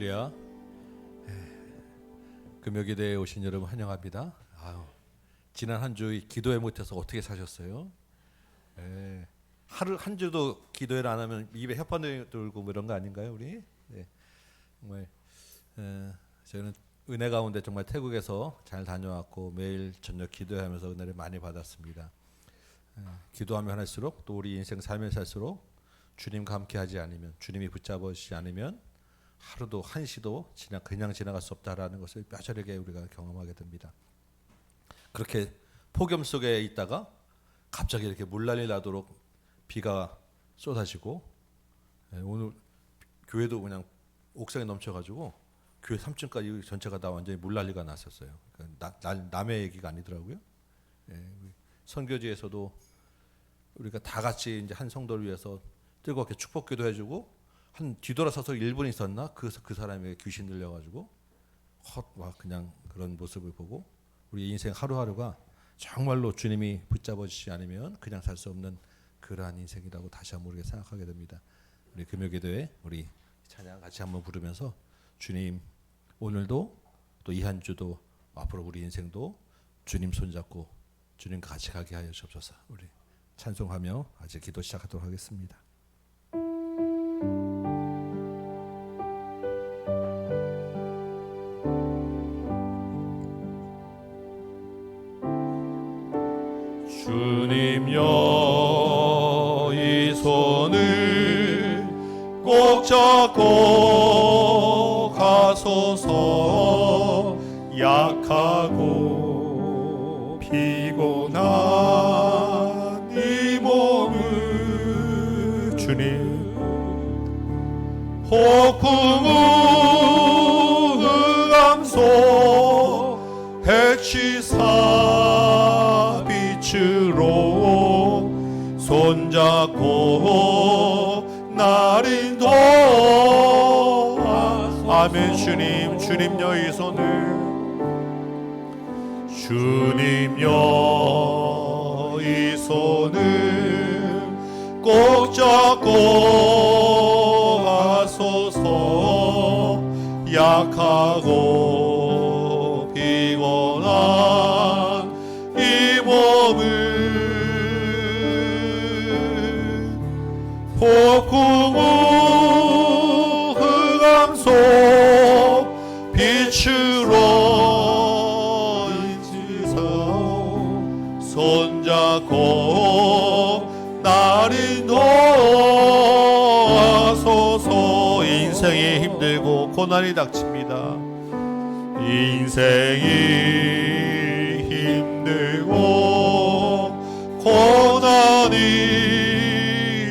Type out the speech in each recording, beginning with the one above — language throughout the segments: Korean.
할렐루야. 금요기대에 오신 여러분 환영합니다. 지난 한 주 기도회 못해서 어떻게 사셨어요? 하루 한 주도 기도회를 안 하면 입에 혓바늘 돌고 뭐 이런 거 아닌가요, 우리? 네. 정말 저희는 은혜 가운데 정말 태국에서 잘 다녀왔고 매일 저녁 기도하면서 은혜를 많이 받았습니다. 기도하면 할수록 또 우리 인생 삶을 살수록 주님과 함께하지 않으면, 주님이 붙잡으시지 않으면 하루도 한시도 그냥 지나갈 수 없다라는 것을 뼈저리게 우리가 경험하게 됩니다. 그렇게 폭염 속에 있다가 갑자기 이렇게 물난리 나도록 비가 쏟아지고, 오늘 교회도 그냥 옥상에 넘쳐가지고 교회 3층까지 전체가 다 완전히 물난리가 났었어요. 그러니까 남의 얘기가 아니더라고요. 선교지에서도 우리가 다 같이 이제 한 성도를 위해서 뜨겁게 축복기도 해주고, 한 뒤돌아서서 1분 있었나 그 사람에게 귀신 들려가지고 막 그냥 그런 모습을 보고, 우리 인생 하루하루가 정말로 주님이 붙잡아주시지 않으면 그냥 살 수 없는 그러한 인생이라고 다시 한번 우리가 생각하게 됩니다. 우리 금요기도에 우리 찬양 같이 한번 부르면서 주님, 오늘도 또 이 한 주도 앞으로 우리 인생도 주님 손잡고 주님과 같이 가게 하여 주옵소서. 우리 찬송하며 아직 기도 시작하도록 하겠습니다. 주님여, 이 손을 꼭 잡고 가소서. 약하고 피곤한 이 몸을 주님, 폭풍우 흑암소 해치사 빛으로 손잡고 날 인도하소서. 아멘. 주님여, 이 손을, 주님여, 이 손을 꼭 잡고 가소서. 약하고 피곤한 이 몸을 폭풍우 흑암소 빛으로 손잡고 날 인도하소서. 인생이 힘들고 고난이 닥칩니다. 인생이 힘들고 고난이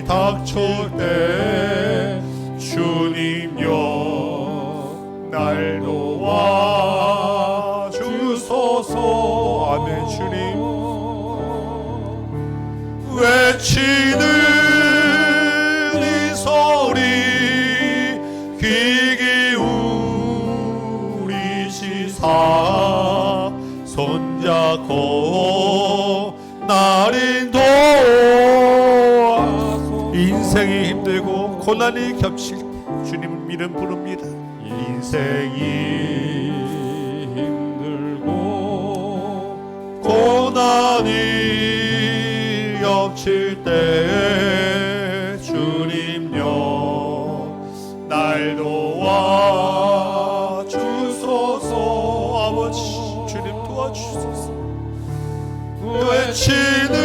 닥칠 때 주님여, 날 도와 주소서. 아멘. 주님, 외치는 이 소리 귀 기울이시사 손잡고 날 인도하소서. 인생이 힘들고 고난이 겹칠 때 주님은 이름 부릅니다. 인생이 힘들고 고난이 겹칠 때 주님여, 날 도와 주소서. 아버지, 주님 도와주소서. 외치는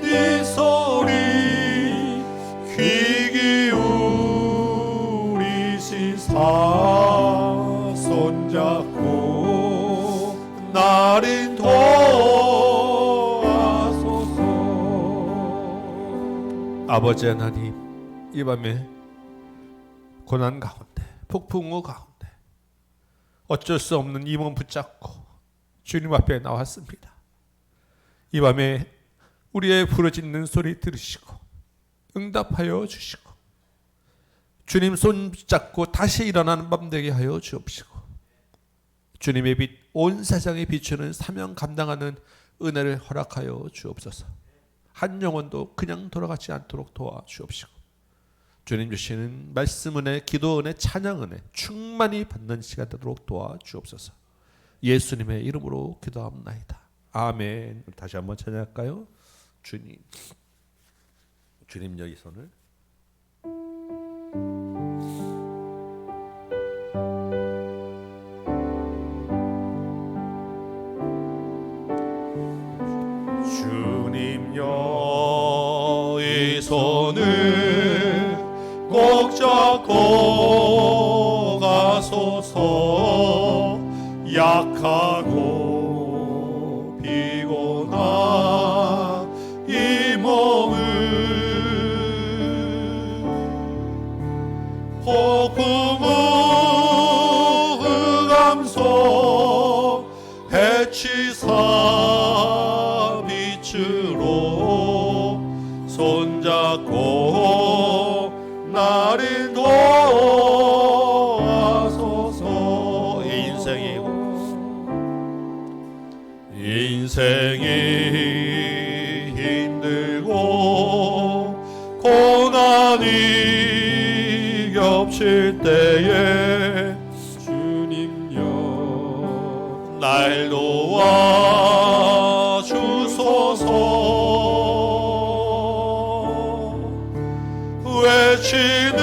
이 소리 귀 기울이시사 손잡고 날 인도하소서. 아버지 하나님, 이 밤에 고난 가운데, 폭풍우 가운데 어쩔 수 없는 이 몸 붙잡고 주님 앞에 나왔습니다. 이 밤에 우리의 부르짖는 소리 들으시고 응답하여 주시고 주님 손 붙잡고 다시 일어나는 밤 되게 하여 주옵시고, 주님의 빛, 온 세상에 비추는 사명 감당하는 은혜를 허락하여 주옵소서. 한 영혼도 그냥 돌아가지 않도록 도와주옵시고, 주님 주시는 말씀 은혜, 기도 은혜, 찬양 은혜 충만히 받는 시간 되도록 도와주옵소서. 예수님의 이름으로 기도합나이다. 아멘. 다시 한번 찬양할까요? 주님 여기 손을 주님 여기 손을 꼭 잡고 가소서. 약하고 피곤한 이 몸을 폭풍우 흑암속 해치사 빛으로 손잡고 나를 도와소서. 인생이 힘들고 고난이 겹칠 때에 주님여 날 도와주소서. 외치는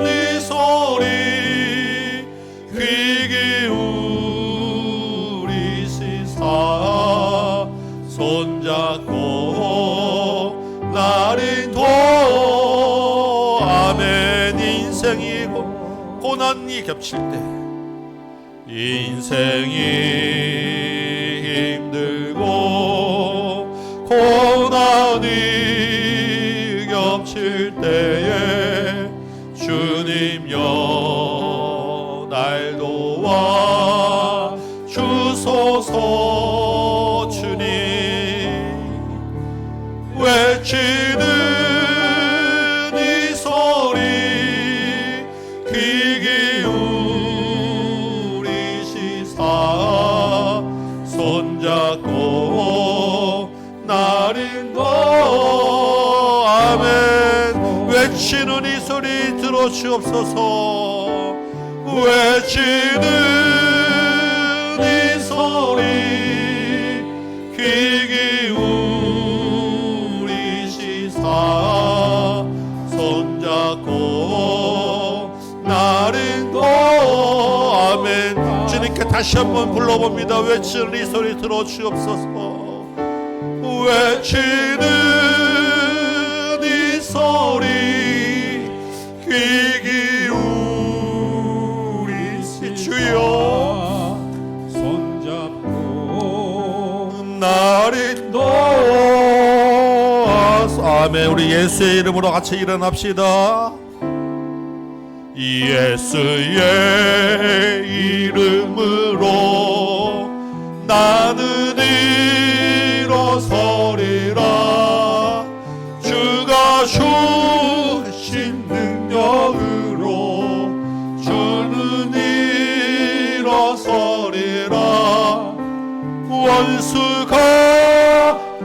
이 소리 귀 기울이시사 손잡고 나를 아멘. 인생이 고난이 겹칠 때 인생이 힘들고 고난이 겹칠 때에 주님여 날 도와 주소서. 주님 외치는 이 소리 귀 기울이시사 손잡고 나를 아멘. 외치는 이 소리 들어주옵소서. 외치는 이 소리 귀 기울이시사 손잡고 나를 아멘. 주님께 다시 한번 불러봅니다. 외치는 이 소리 들어주옵소서. 외치는 이 소리 귀 기울이시 주여 손잡고 나를 도와서. 아멘. 우리 예수의 이름으로 같이 일어납시다. 예수의 이름으로 나는 일어서리라. 주가 주신 능력으로 주는 일어서리라. 원수가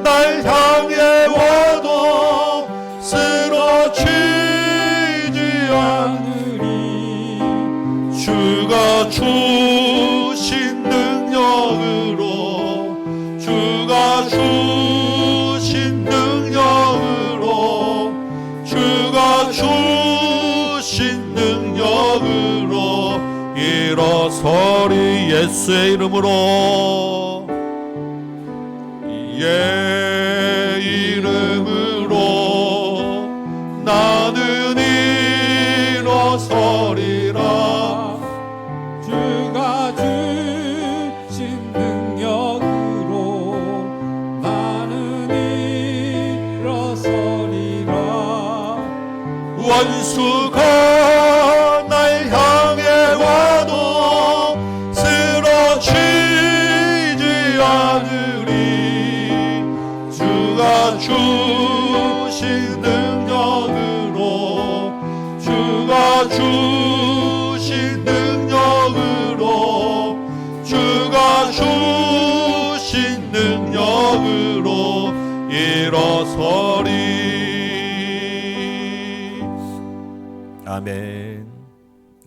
날 향해 와도 쓰러지지 않으리. 주가 주신 능력으로 주가 주신 능력으로 주가 주신 능력으로 일어서리. 예수의 이름으로 이름으로 나는 일어서리라. 주가 주신 능력으로 나는 일어서리라. 원수가 날 향해 와도 쓰러지지 않으리. 주가 주신 능력으로 주가 주신 능력으로 주가 주신 능력으로 일어서리. 아멘.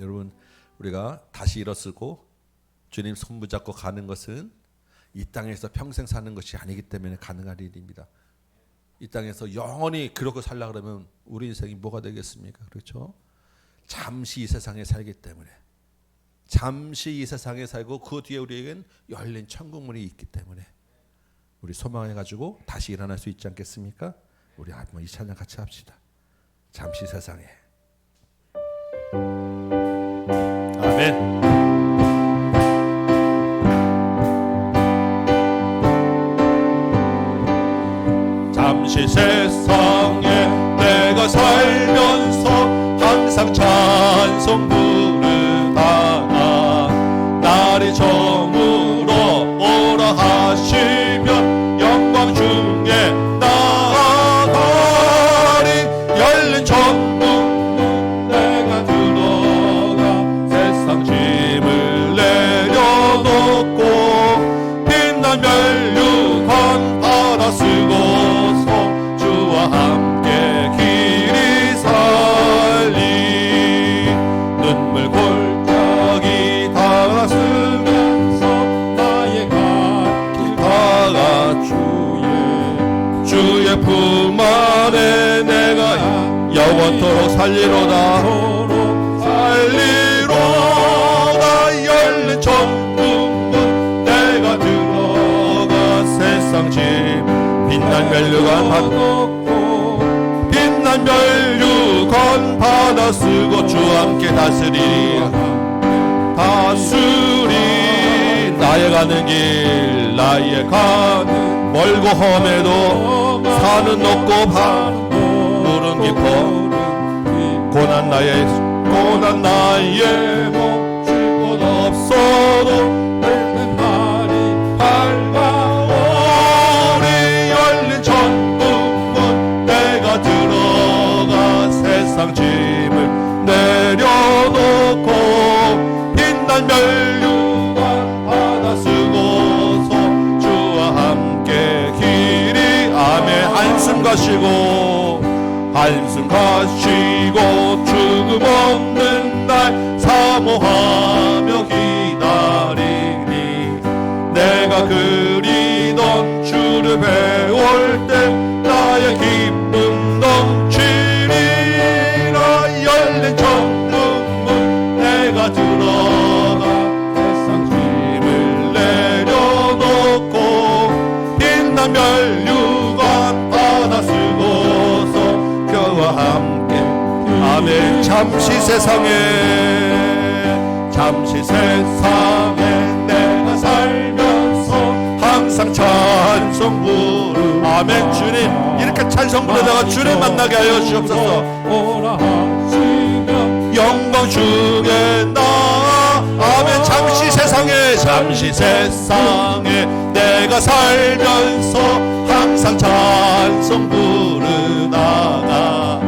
여러분, 우리가 다시 일어서고 주님 손 붙잡고 가는 것은 이 땅에서 평생 사는 것이 아니기 때문에 가능한 일입니다. 이 땅에서 영원히 그렇게 살라 그러면 우리 인생이 뭐가 되겠습니까? 그렇죠? 잠시 이 세상에 살기 때문에, 잠시 이 세상에 살고 그 뒤에 우리에겐 열린 천국문이 있기 때문에 우리 소망해 가지고 다시 일어날 수 있지 않겠습니까? 우리 한번 이 찬양 같이 합시다. 잠시 세상에. 아멘. 잠시 세상에 내가 살면서 항상 찬송 부르다가 날이 저물어 오라 하시면 영광 중에 나아가리. 열린 천국문 내가 들어가 세상 짐을 내려놓고 빛난 면류관 받아 쓰고서 주와 함께 길이 살리. 눈물 골짜기 다가서면서 나의 갈 길 다가 주의 품 안에 내가 영원토록 살리로다. 살리로다. 열린 천국문 내가 들어가 세상 짐 빛난 면류관 빛난 면류관 받아 쓰고 주와 함께 다스리. 나의 가는 길 나의 가는 멀고 험해도 산은 높고 물은 깊어 고난 나의 멈출 곳 없어도 늙는 날이 밝아오리. 열린 천국문 내가 들어가 세상 짐을 내려놓고 빛난 면류관 받아 쓰고서 주와 함께 길이. 아멘. 한숨 가시고 죽음 없는 날 사모하며 기다리니. 내가 그리던 주를 배울 때 나의 기쁨 넘치리라. 열린 천국문 내가 들어가 세상 짐을 내려놓고 빛난 면류관 받아 쓰고서 그와 함께. 아멘. 잠시 세상에 내가 살면서 항상 찬송 부르. 아멘. 주님 이렇게 찬송 부르다가 주님 만나게 하여 주옵소서. 오라 하시면 영광 중에 나. 아멘. 잠시 세상에 내가 살면서 항상 찬송 부르다가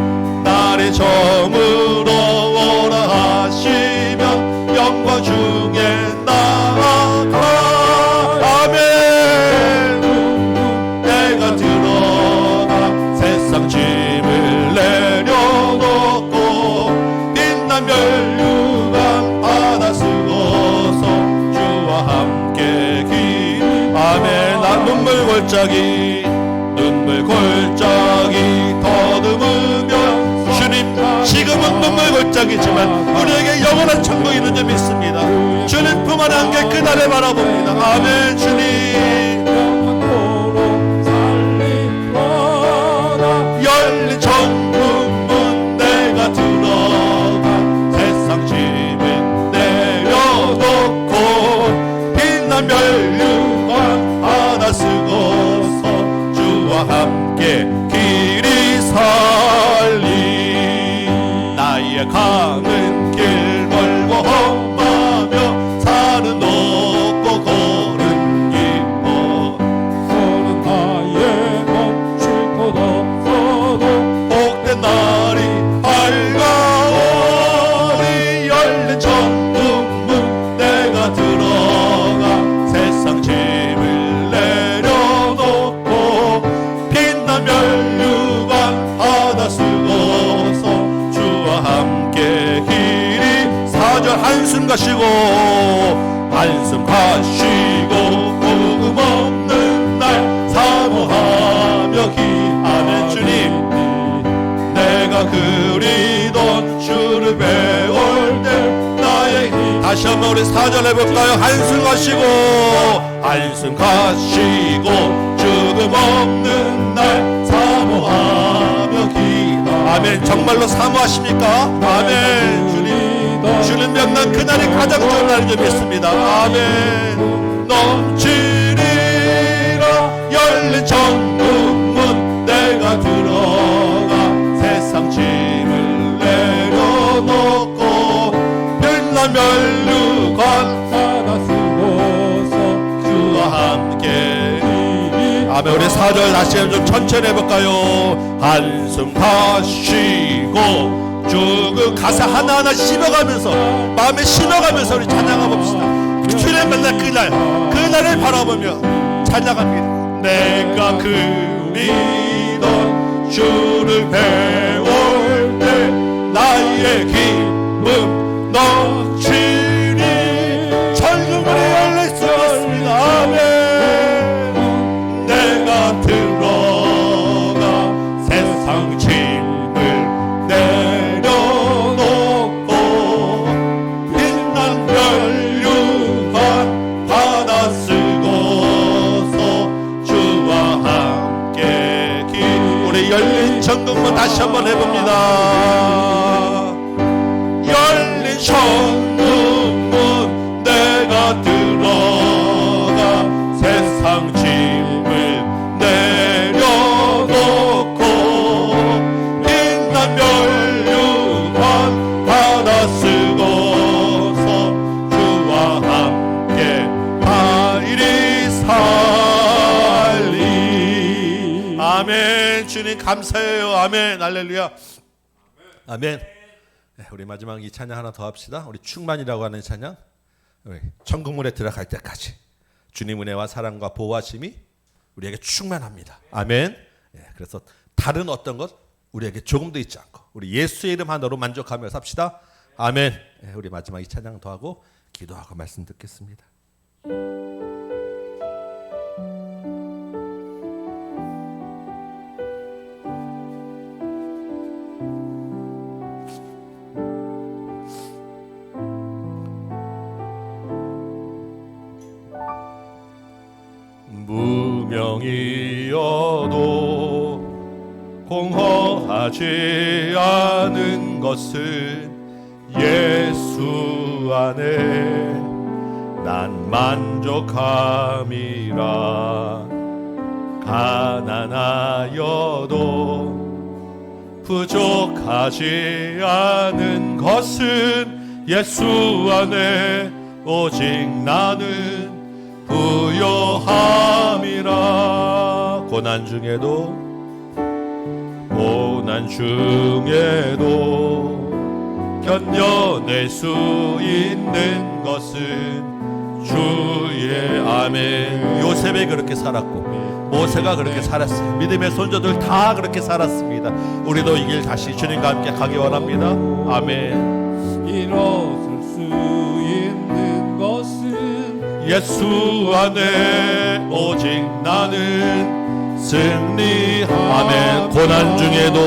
날이 저물어 오라 하시면 영광 중에 나아가. 아멘. 내가 들어가 세상 짐을 내려놓고 빛난 면류관 받아 쓰고서 주와 함께 길. 아멘. 난 눈물 골짜기 더듬으며 주님 지금은 눈물 골짜기지만 우리에게 영원한 천국이 있는 줄 믿습니다. 주님 품 안에 함께 그날을 바라봅니다. 아멘. 주님 열린 천국문 내가 들어가 세상 짐을 내려놓고 빛난 면류관 받아 쓰고서 주와 함께 길이 살리. 나의 가는 길 멀고 험하며 산은 높고 고른 깊어 나의 멈출 곳 없어도 복된 날이 밝아오리. 열린 천국문 내가 들어가 세상 짐을 내려놓고 빛난 면류관 받아 쓰고서 주와 함께 가시고 한숨 가시고 복음 없는 날 사모하며 기도하는 주님 내가 그리던 주를 배울 때 나의 힘 다시 한번 우리 4절 해볼까요? 한숨 가시고 한숨 가시고 죽음 없는 날 사모하며 기도 아멘. 정말로 사모하십니까? 아멘. 주님 명난 그날이 가장 좋은 날인 줄 믿습니다. 아멘. 넘치리라 열린 천국문 내가 들어가 세상 짐을 내려놓고 빛난 면류관 받아 쓰고서 주와 함께 아멘. 우리 4절 다시 좀 천천히 해볼까요? 한숨 가시고 쭉 가사 하나하나 씹어가면서 마음에 심어가면서 우리 찬양해 봅시다. 주님 맨날 그날을 바라보며 찬양합니다. 내가 그리던 주를 배울 때 나의 기쁨 넘치니 천국문이 열릴 수 있습니다. 아멘. 내가 들어가 세상 짐을 내려놓고 빛난 면류관 받아 쓰고서 주와 함께 우리 열린 천국문 다시 한번 해봅니다. 열린 천국문 내가 들어가 세상 짐을 내려놓고 빛난 면류관 받아 쓰고서 주와 함께 하이리 살리 아멘. 주님 감사해요. 아멘. 할렐루야. 아멘. 우리 마지막 이 찬양 하나 더 합시다. 우리 충만이라고 하는 찬양. 우리 천국문에 들어갈 때까지 주님 은혜와 사랑과 보호하심이 우리에게 충만합니다. 아멘. 그래서 다른 어떤 것 우리에게 조금도 있지 않고 우리 예수의 이름 하나로 만족하며 삽시다. 아멘. 우리 마지막 이 찬양 더 하고 기도하고 말씀 듣겠습니다. 무명이어도 공허하지 않은 것은 예수 안에 난 만족함이라. 가난하여도 부족하지 않은 것은 예수 안에 오직 나는 부요함이라. 고난 중에도 견뎌낼 수 있는 것은 주의 아멘. 요셉이 그렇게 살았고 모세가 그렇게 살았어요. 믿음의 손자들 다 그렇게 살았습니다. 우리도 이 길 다시 주님과 함께 가기 원합니다. 아멘. 일어설 수 있는 것은 예수 안에 오직 나는 승리. 아멘. 고난 중에도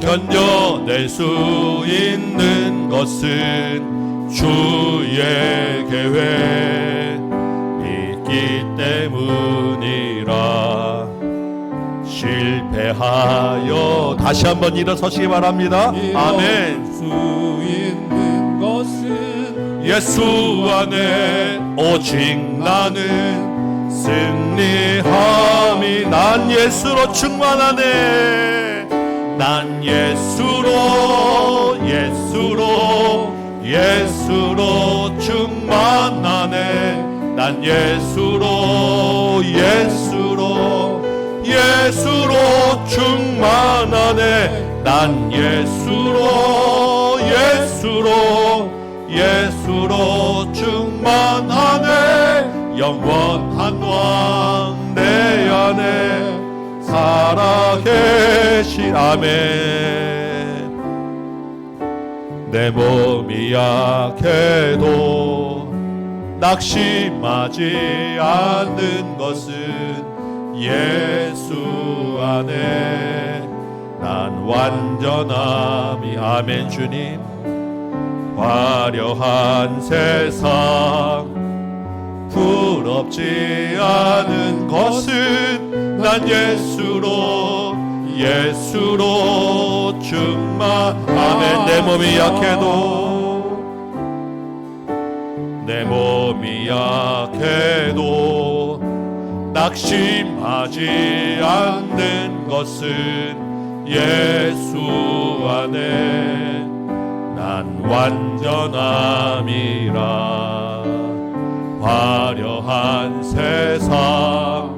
견뎌낼 수 있는 것은 주의 계획 있기 때문이라. 실패하여 다시 한번 일어서시기 바랍니다. 아멘. 수 있는 것은 예수 안에 오직 나는 승리함이. 난 예수로 충만하네. 난 예수로 충만하네. 난 예수로 충만하네. 난 예수로 충만하네. 영원한 왕 내 안에 살아 살아계신 아멘. 내 몸이 약해도 낙심하지 않는 것은 예수 안에 난 완전함이 아멘. 주님 화려한 세상 부럽지 않은 것은 난 예수로 충만 아멘. 내 몸이 약해도 낙심하지 않는 것은 예수 안에 난 완전함이라. 화려한 세상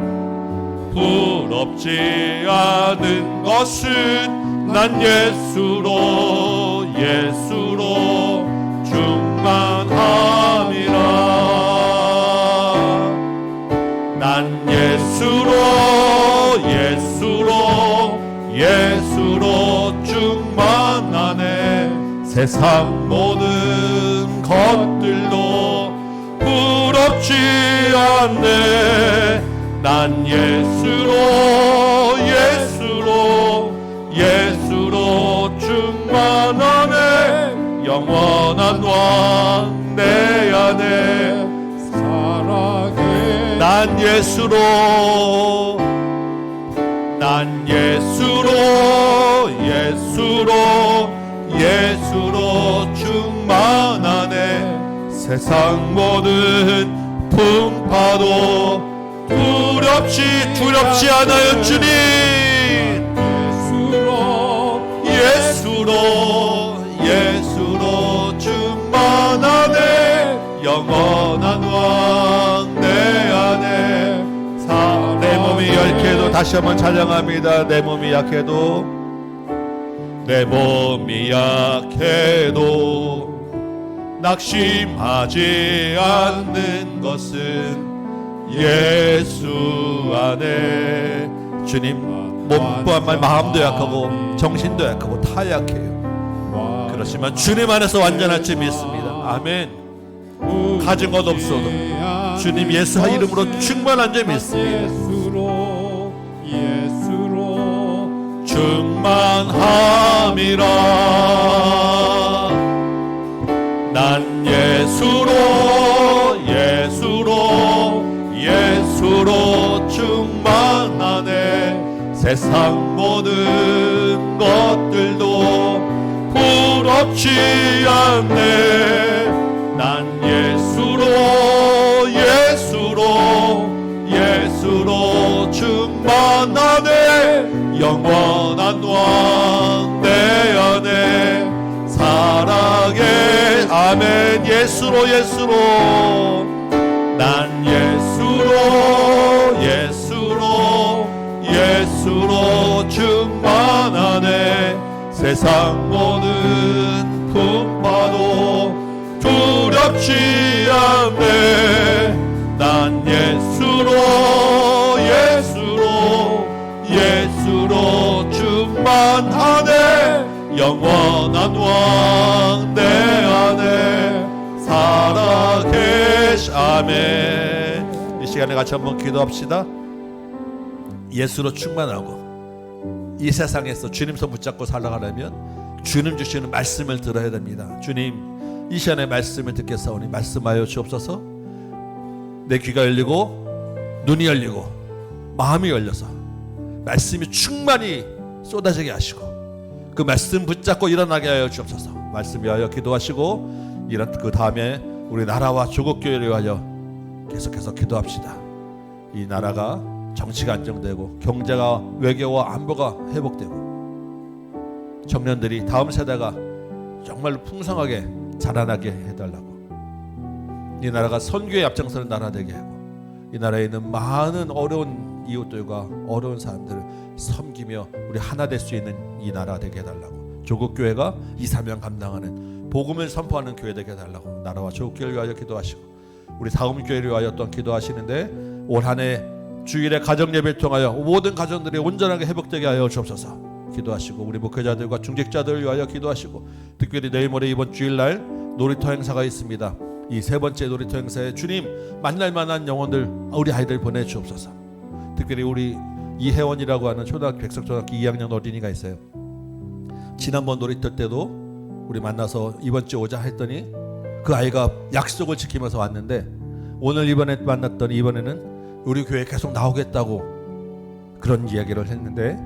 부럽지 않은 것은 난 예수로 충만함이라. 난 예수로 충만하네. 세상 모든 것들도 부럽지 않네. 난 예수로 충만하네. 영원한 왕 내 안에 살아계 난 예수로 충만하네. 세상 모든 풍파도 두렵지 않아요. 주님 예수로 충만하네. 영원한 왕 내 안에 내 몸이 약해도 다시 한번 찬양합니다. 내 몸이 약해도 낙심하지 않는 것은 예수 안에. 주님 몸뿐만 아니라 마음도 약하고 정신도 약하고 다 약해요. 그렇지만 주님 안에서 완전할 줄 믿습니다. 아멘. 가진 것 없어도 주님 예수 이름으로 충만한 줄 믿습니다. 예수로 충만함이라. 난 예수로 충만하네. 세상 모든 것들도 부럽지 않네. 난 예수로 충만하네. 영원한 왕 내 안에 살아계 아멘. 예수로 난 예수로 충만하네. 세상 모든 풍파도 두렵지 않네. 난 예수로 충만하네. 영원한 왕 내 안에 살아계시 아멘. 이 시간에 같이 한번 기도합시다. 예수로 충만하고 이 세상에서 주님 손 붙잡고 살아가려면 주님 주시는 말씀을 들어야 됩니다. 주님 이 시간에 말씀을 듣겠사오니 말씀하여 주옵소서. 내 귀가 열리고 눈이 열리고 마음이 열려서 말씀이 충만히 쏟아지게 하시고 그 말씀 붙잡고 일어나게 하여 주옵소서. 말씀 위하여 기도하시고 그 다음에 우리 나라와 조국교회를 위하여 계속해서 기도합시다. 이 나라가 정치가 안정되고 경제가 외교와 안보가 회복되고 청년들이 다음 세대가 정말 풍성하게 자라나게 해달라고. 이 나라가 선교에 앞장서는 나라 되게 하고 이 나라에 있는 많은 어려운 이웃들과 어려운 사람들을 섬기며 우리 하나 될 수 있는 이 나라 되게 해달라고. 조국교회가 이 사명 감당하는 복음을 선포하는 교회 되게 해달라고 나라와 조국교회를 위하여 기도하시고 우리 다음 교회를 위하여 또한 기도하시는데 올 한 해 주일에 가정 예배를 통하여 모든 가정들이 온전하게 회복되게 하여 주옵소서. 기도하시고 우리 목회자들과 중직자들을 위하여 기도하시고 특별히 내일 모레 이번 주일날 놀이터 행사가 있습니다. 이 세 번째 놀이터 행사에 주님 만날 만한 영혼들 우리 아이들 보내주옵소서. 특별히 우리 이혜원이라고 하는 초등학교 백석초등학교 2학년 어린이가 있어요. 지난번 놀이터 때도 우리 만나서 이번 주 오자 했더니 그 아이가 약속을 지키면서 왔는데 오늘 이번에 만났더니 이번에는 우리 교회에 계속 나오겠다고 그런 이야기를 했는데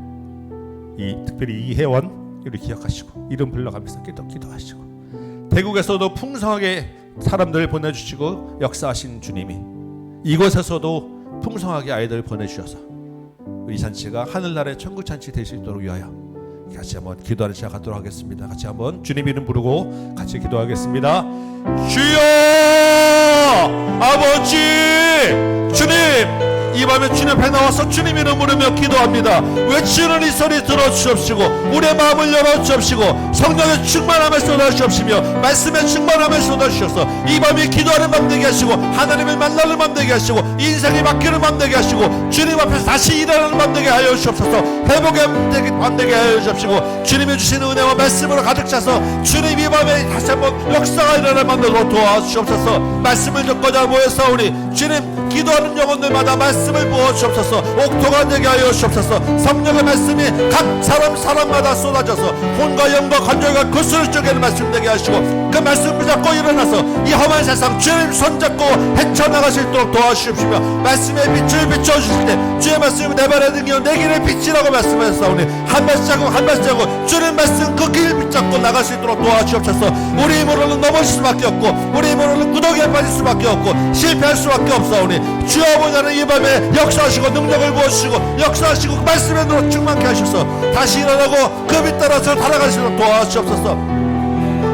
특별히 이혜원 우리 기억하시고 이름 불러가면서 기도하시고 대국에서도 풍성하게 사람들 보내주시고 역사하신 주님이 이곳에서도 풍성하게 아이들 보내주셔서 우리 잔치가 하늘나라의 천국 잔치 될 수 있도록 위하여 같이 한번 기도하는 시간 갖도록 하겠습니다. 같이 한번 주님 이름 부르고 같이 기도하겠습니다. 주여 아버지 주님 이 밤에 주님 앞에 나와서 주님 이름 부르며 기도합니다. 외치는 이 소리 들어주옵시고 우리의 마음을 열어주옵시고 성령의 충만함을 쏟아주옵시며 말씀의 충만함을 쏟아주셔서 이 밤에 기도하는 맘 되게 하시고 하나님을 만나는 맘 되게 하시고 인생이 바뀌는 맘 되게 하시고 주님 앞에서 다시 일하는 맘 되게 하여 주옵소서. 회복의 맘 되게 하여 주옵시고 주님이 주시는 은혜와 말씀으로 가득 차서 주님 이 밤에 다시 한번 역사가 일어날 만들어 도와주옵소서. 말씀을 듣고자 모여서오니 주님 기도하는 영혼들마다 말씀을 부어주옵소서. 옥토가 되게 하여 주옵소서. 성령의 말씀이 각 사람마다 쏟아져서 혼과 영과 관절과 구슬을 쪼개는 말씀 되게 하시고 그 말씀 붙잡고 일어나서 이 험한 세상 주님 손잡고 헤쳐나가실 수 있도록 도와주십시오. 말씀의 빛을 비춰주실 때 주의 말씀이 내 발에 등겨 내 길의 빛이라고 말씀하셨사오니 한 발자국 한 발자국 주님 말씀 그 길 붙잡고 나갈 수 있도록 도와주옵소서. 우리 힘으로는 넘어질 수밖에 없고 우리 힘으로는 구덩이에 빠질 수밖에 없고 실패할 수밖에 없사오니 주여 아버지는 이 밤에 역사하시고 능력을 부어주시고 역사하시고 그 말씀에 눈으로 충만케 하셔서 다시 일어나고 그 빛 따라서 살아갈 수 있도록 도와주옵소서.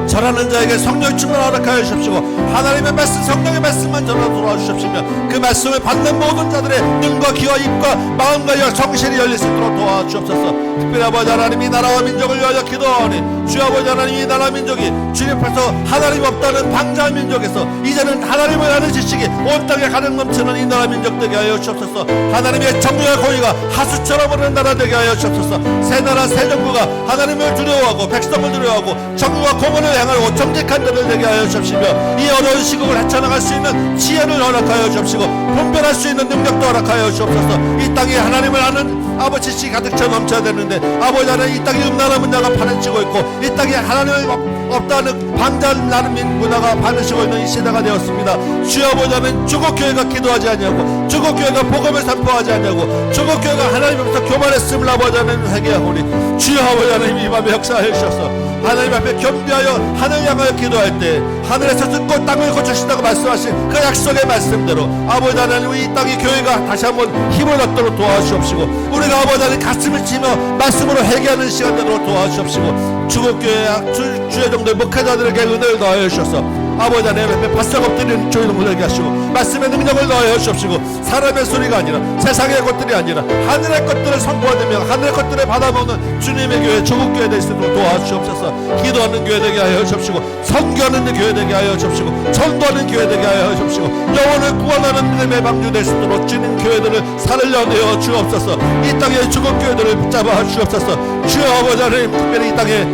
전하는 자에게 성령의 충만을 허락하여 주십시오. 하나님의 말씀 성령의 말씀만 전하도록 도와주십시오. 그 말씀을 받는 모든 자들의 눈과 귀와 입과 마음과 영 정신이 열릴 수 있도록 도와주옵소서. 특별히 아버지 하나님 이 나라와 민족을 위하여 기도하오니 주 아버지 하나님 이 나라 민족이 주님 앞에서 하나님 없다는 방자 민족에서 이제는 하나님을 아는 지식이 온 땅에 가득 넘치는 이 나라 민족 되게 하여 주옵소서. 하나님의 정의와 공의가 하수처럼 흐르는 나라 되게 하여 주옵소서. 새 나라 새 정부가 하나님을 두려워하고 백성을 두려워하고 정의와 공의를 행하고 정직한 자들 되게 하여 주옵시며 이 어려운 시국을 헤쳐나갈 수 있는 지혜를 허락하여 주옵시고 분별할 수 있는 능력도 허락하여 주옵소서. 이 땅에 하나님을 아는 아버지 지식이 가득 차 넘쳐야 되는데 아버지 하나님 이 땅에 음란한 문화가 파헤치고 있고 이 땅에 하나님을 없다는 방자나는 문화가 파헤치고 있는 이 시대가 되었습니다. 주여 아버지 하나님 주국교회가 기도하지 아니하고 주국교회가 복음을 선포하지 아니하고 주국교회가 하나님 앞에서 교만했음을 아버지 하나님 회개하오니 주여 아버지 하나님 이 밤에 역사하여 주셔서 하나님 앞에 겸비하여 하늘 향하여 기도할 때 하늘에서 듣고 땅을 고치신다고 말씀하신 그 약속의 말씀대로 아버지 하나님 이 땅의 교회가 다시 한번 힘을 얻도록 도와주옵시고 우리가 아버지 하나님 가슴을 치며 말씀으로 회개하는 시간 되도록 도와주옵시고 주국교회 주의 종들 목회자들에게 은혜를 더하여 주셔서 아버지 하나님 앞에 바싹 엎드리는 조용을 되게 하시고 말씀의 능력을 더하여 주옵시고 사람의 소리가 아니라 세상의 것들이 아니라 하늘의 것들을 선포하며 하늘의 것들을 받아먹는 주님의 교회 조국교회 될 수 있도록 도와주옵소서. 기도하는 교회 되게 하여 주옵시고 선교하는 교회 되게 하여 주옵시고 전도하는 교회 되게 하여 주옵시고 영혼을 구원하는 믿음의 방주 될 수 있도록 주님 교회들을 살려내어 주옵소서. 이 땅의 주국교회들을 붙잡아 주옵소서. 주여 아버지 하나님 특별히 이 땅에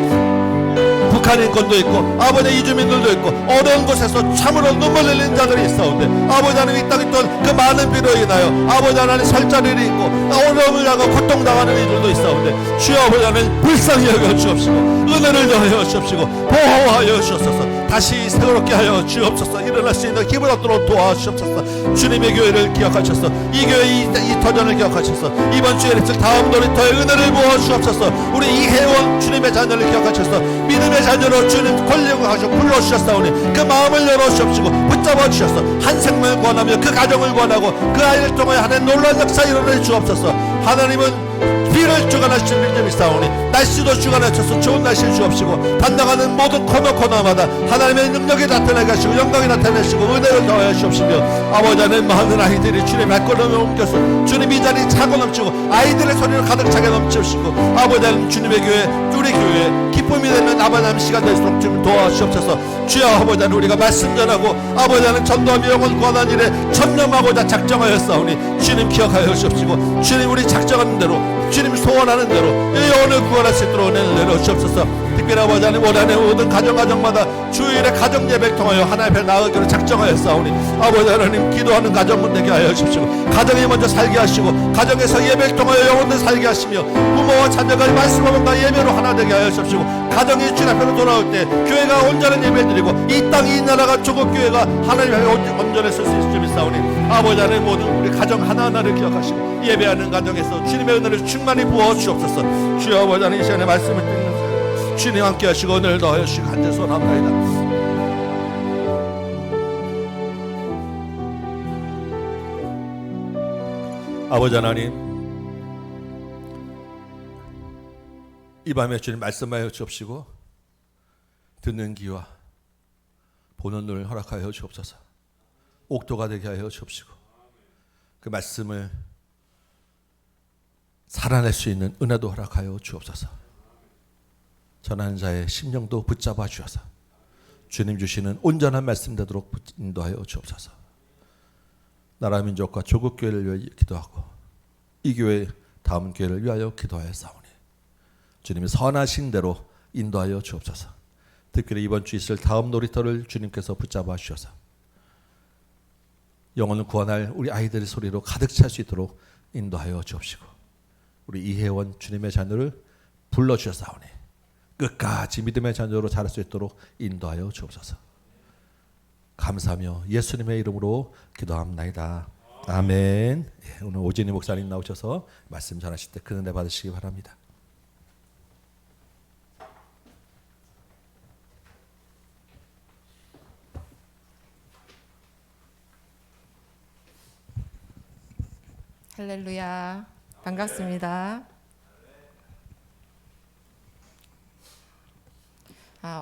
북한 인권도 있고 아버지 이주민들도 있고 어려운 곳에서 참으로 눈물 흘리는 자들이 있사온데 아버지 하나님 이 땅에 있던 그 많은 비로 인하여 아버지 하나님 설 자리를 있고 어려움을 당하고 고통당하는 이들도 있사온데 주여 아버지 하나님 불쌍히 여겨 주옵시고 은혜를 더하여 주옵시고 보호하여 주옵소서. 다시 새롭게 하여 주옵소서. 일어날 수 있는 힘을 얻도록 도와주옵소서. 주님의 교회를 기억하셔서 이 교회 이 터전을 기억하셔서 이번 주에 다음 놀이터에 은혜를 부어주옵소서. 우리 이혜원 주님의 자녀를 기억하셔서 믿음의 자녀로 주님 권력하셔 불러주셨사오니 그 마음을 열어주옵시고 붙잡아 주셔서 한 생명을 구원하며 그 가정을 구원하고 그 아이를 통하여 하나님 놀라운 역사 일어내 주옵소서. 하나님은 비를 오늘 주관하시는 믿음이 있사오니 날씨도 주관하셔서 좋은 날씨를 주옵시고 단당하는 모든 코너마다 하나님의 능력이 나타나게 하시고 영광이 나타내시고 은혜를 더하여 주옵시며 아버지 하나님 많은 아이들이 주님의 발걸음을 옮겨서 주님 이 자리 차고 넘치고 아이들의 소리로 가득 차게 넘치시고 아버지 하나님 주님의 교회 우리 교회 기쁨이 되는 아버지 하나님 시간 될수록 주님 도와주옵소서. 주여 아버지 하나님 우리가 말씀 전하고 아버지 하나님 전도하며 영혼 구원하는 일에 전념하고자 작정하였사오니 주님 기억하여 주옵시고 주님 우리 작정하는 대로 주님 소원하는 대로 이 영혼을 구원할 수 있도록 은혜를 내려주옵소서. 특별히 아버지 하나님 올한해 모든 가정마다 주일에 가정 예배를 통하여 하나님 앞에 나아가기로 작정하였사오니 아버지 하나님 기도하는 가정을 되게 하여 주십시오. 가정이 먼저 살게 하시고 가정에서 예배를 통하여 영혼을 살게 하시며 부모와 자녀가 말씀과 예배로 하나 되게 하여 주십시오. 가정이 주님 앞으로 돌아올 때 교회가 온전한 예배 드리고 이 땅 이 나라가 조국 교회가 하나님 앞에 온전히 설 수 있을 줄 믿사오니 아버지 하나님 모든 우리 가정 하나하나를 기억하시고 예배하는 가정에서 주님의 은혜를 충만히 부어 주옵소서. 주여 아버지 하나님 이 시간에 말씀을 듣는 주님 함께 하시고 오늘 더하여 주시고 간절히 소원합니다. 아버지 하나님 이 밤에 주님 말씀하여 주옵시고 듣는 귀와 보는 눈을 허락하여 주옵소서. 옥도가 되게 하여 주옵시고 그 말씀을 살아낼 수 있는 은혜도 허락하여 주옵소서. 전하는 자의 심령도 붙잡아 주셔서 주님 주시는 온전한 말씀 되도록 인도하여 주옵소서. 나라 민족과 조국 교회를 위하여 기도하고 이 교회 다음 교회를 위하여 기도하였사오니 주님이 선하신 대로 인도하여 주옵소서. 특별히 이번 주 있을 다음 놀이터를 주님께서 붙잡아 주셔서 영혼을 구원할 우리 아이들의 소리로 가득 찰 수 있도록 인도하여 주옵시고 우리 이혜원 주님의 자녀를 불러주셨사오니 끝까지 믿음의 자녀로 자랄 수 있도록 인도하여 주옵소서. 감사하며 예수님의 이름으로 기도합나이다. 아멘. 오늘 오진희 목사님 나오셔서 말씀 전하실 때 큰 은혜 받으시기 바랍니다. 할렐루야. 반갑습니다.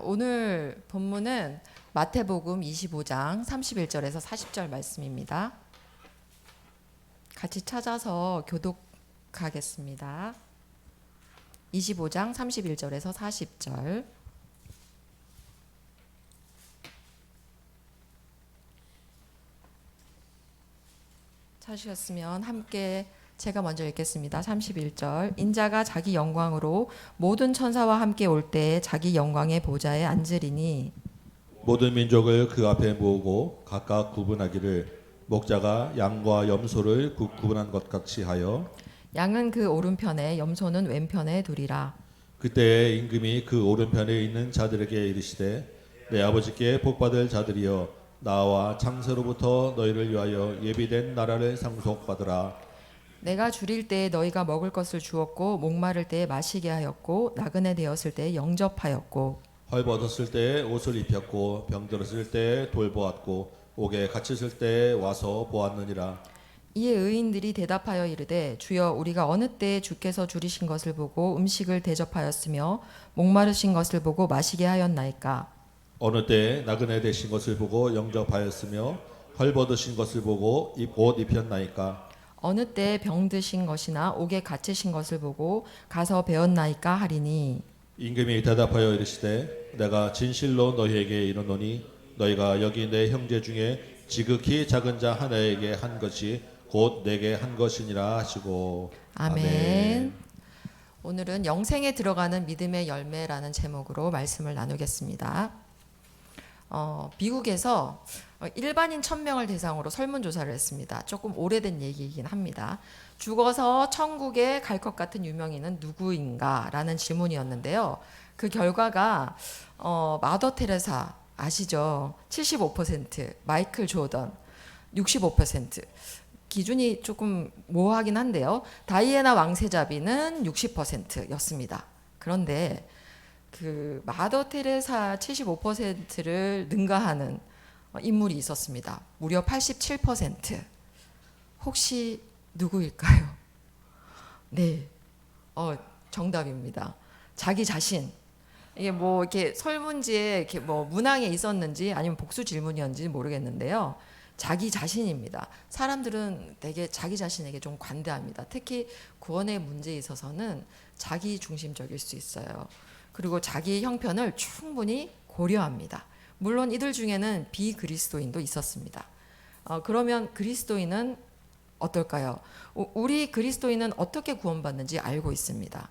오늘 본문은 마태복음 25장 31절에서 40절 말씀입니다. 같이 찾아서 교독하겠습니다. 25장 31절에서 40절. 찾으셨으면 함께 제가 먼저 읽겠습니다. 31절. 인자가 자기 영광으로 모든 천사와 함께 올 때에 자기 영광의 보좌에 앉으리니 모든 민족을 그 앞에 모으고 각각 구분하기를 목자가 양과 염소를 구분한 것 같이 하여 양은 그 오른편에 염소는 왼편에 두리라. 그때에 임금이 그 오른편에 있는 자들에게 이르시되 내 아버지께 복받을 자들이여 나와 창세로부터 너희를 위하여 예비된 나라를 상속받으라. 내가 줄일 때에 너희가 먹을 것을 주었고 목마를 때에 마시게 하였고 나그네 되었을 때에 영접하였고 헐벗었을 때에 옷을 입혔고 병들었을 때에 돌보았고 옥에 갇혔을 때에 와서 보았느니라. 이에 의인들이 대답하여 이르되 주여 우리가 어느 때에 주께서 줄이신 것을 보고 음식을 대접하였으며 목마르신 것을 보고 마시게 하였나이까. 어느 때에 나그네 되신 것을 보고 영접하였으며 헐벗으신 것을 보고 옷 입혔나이까. 어느 때에 병드신 것이나 옥에 갇히신 것을 보고 가서 배웠나이까 하리니. 임금이 대답하여 이르시되 내가 진실로 너희에게 이르노니 너희가 여기 내 형제 중에 지극히 작은 자 하나에게 한 것이 곧 내게 한 것이니라 하시고. 아멘. 오늘은 영생에 들어가는 믿음의 열매라는 제목으로 말씀을 나누겠습니다. 미국에서 일반인 1000명을 대상으로 설문조사를 했습니다. 조금 오래된 얘기이긴 합니다. 죽어서 천국에 갈 것 같은 유명인은 누구인가? 라는 질문이었는데요. 그 결과가 마더 테레사 아시죠? 75%, 마이클 조던 65%. 기준이 조금 모호하긴 한데요. 다이애나 왕세자비는 60%였습니다. 그런데 그 마더 테레사 75%를 능가하는 인물이 있었습니다. 무려 87%. 혹시 누구일까요? 네, 정답입니다. 자기 자신. 이게 뭐 이렇게 설문지에 이렇게 뭐 문항에 있었는지 아니면 복수 질문이었는지 모르겠는데요. 자기 자신입니다. 사람들은 되게 자기 자신에게 좀 관대합니다. 특히 구원의 문제에 있어서는 자기 중심적일 수 있어요. 그리고 자기의 형편을 충분히 고려합니다. 물론 이들 중에는 비그리스도인도 있었습니다. 그러면 그리스도인은 어떨까요? 우리 그리스도인은 어떻게 구원받는지 알고 있습니다.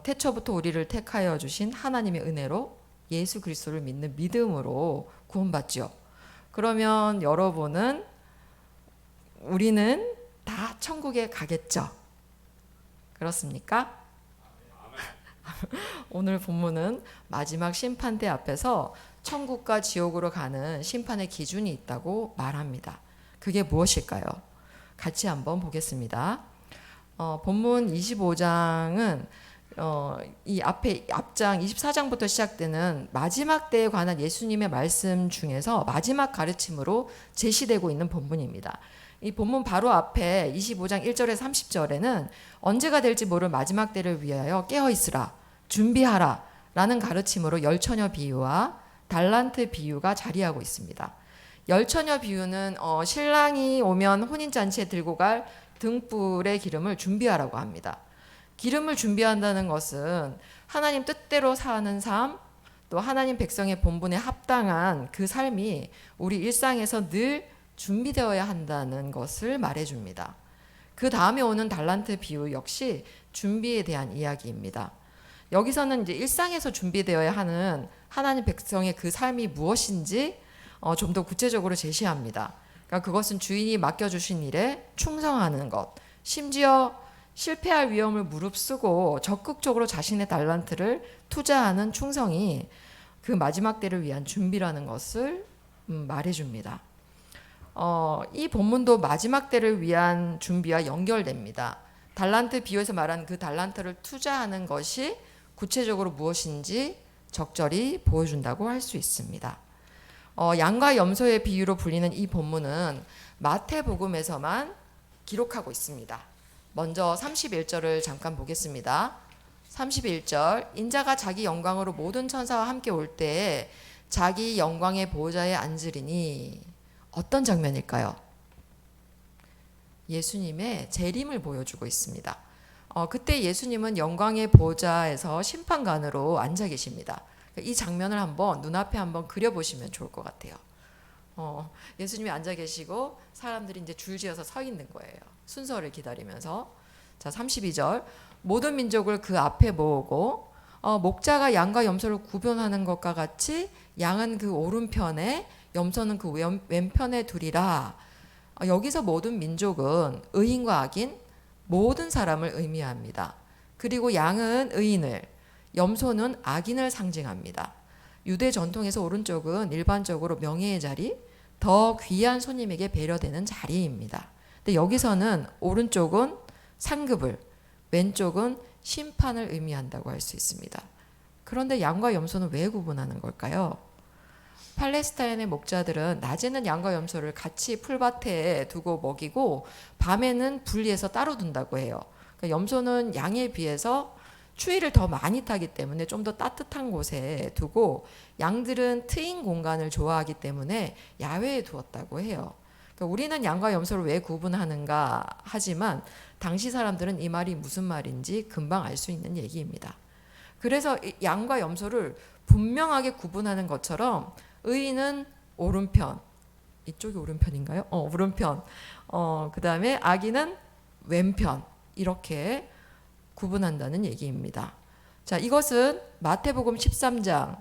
태초부터 우리를 택하여 주신 하나님의 은혜로 예수 그리스도를 믿는 믿음으로 구원받죠. 그러면 여러분은 우리는 다 천국에 가겠죠. 그렇습니까? 오늘 본문은 마지막 심판대 앞에서 천국과 지옥으로 가는 심판의 기준이 있다고 말합니다. 그게 무엇일까요? 같이 한번 보겠습니다. 본문 25장은 이 앞장 24장부터 시작되는 마지막 때에 관한 예수님의 말씀 중에서 마지막 가르침으로 제시되고 있는 본문입니다. 이 본문 바로 앞에 25장 1절에서 30절에는 언제가 될지 모를 마지막 때를 위하여 깨어 있으라, 준비하라 라는 가르침으로 열처녀 비유와 달란트 비유가 자리하고 있습니다. 열처녀 비유는 신랑이 오면 혼인잔치에 들고 갈 등불의 기름을 준비하라고 합니다. 기름을 준비한다는 것은 하나님 뜻대로 사는 삶, 또 하나님 백성의 본분에 합당한 그 삶이 우리 일상에서 늘 준비되어야 한다는 것을 말해줍니다. 그 다음에 오는 달란트 비유 역시 준비에 대한 이야기입니다. 여기서는 이제 일상에서 준비되어야 하는 하나님 백성의 그 삶이 무엇인지 좀 더 구체적으로 제시합니다. 그러니까 그것은 주인이 맡겨주신 일에 충성하는 것, 심지어 실패할 위험을 무릅쓰고 적극적으로 자신의 달란트를 투자하는 충성이 그 마지막 때를 위한 준비라는 것을 말해줍니다. 이 본문도 마지막 때를 위한 준비와 연결됩니다. 달란트 비유에서 말하는 그 달란트를 투자하는 것이 구체적으로 무엇인지 적절히 보여준다고 할 수 있습니다. 양과 염소의 비유로 불리는 이 본문은 마태복음에서만 기록하고 있습니다. 먼저 31절을 잠깐 보겠습니다. 31절, 인자가 자기 영광으로 모든 천사와 함께 올 때에 자기 영광의 보좌에 앉으리니. 어떤 장면일까요? 예수님의 재림을 보여주고 있습니다. 그때 예수님은 영광의 보좌에서 심판관으로 앉아 계십니다. 이 장면을 한번 눈앞에 한번 그려보시면 좋을 것 같아요. 예수님이 앉아 계시고 사람들이 이제 줄지어서 서 있는 거예요. 순서를 기다리면서. 자, 32절, 모든 민족을 그 앞에 모으고 목자가 양과 염소를 구분하는 것과 같이 양은 그 오른편에 염소는 그 왼편에 두리라. 여기서 모든 민족은 의인과 악인 모든 사람을 의미합니다. 그리고 양은 의인을, 염소는 악인을 상징합니다. 유대 전통에서 오른쪽은 일반적으로 명예의 자리, 더 귀한 손님에게 배려되는 자리입니다. 근데 여기서는 오른쪽은 상급을, 왼쪽은 심판을 의미한다고 할 수 있습니다. 그런데 양과 염소는 왜 구분하는 걸까요? 팔레스타인의 목자들은 낮에는 양과 염소를 같이 풀밭에 두고 먹이고 밤에는 분리해서 따로 둔다고 해요. 그러니까 염소는 양에 비해서 추위를 더 많이 타기 때문에 좀 더 따뜻한 곳에 두고 양들은 트인 공간을 좋아하기 때문에 야외에 두었다고 해요. 그러니까 우리는 양과 염소를 왜 구분하는가 하지만 당시 사람들은 이 말이 무슨 말인지 금방 알 수 있는 얘기입니다. 그래서 양과 염소를 분명하게 구분하는 것처럼 의인은 오른편, 이쪽이 오른편인가요? 오른편. 그 다음에 악인은 왼편. 이렇게 구분한다는 얘기입니다. 자, 이것은 마태복음 13장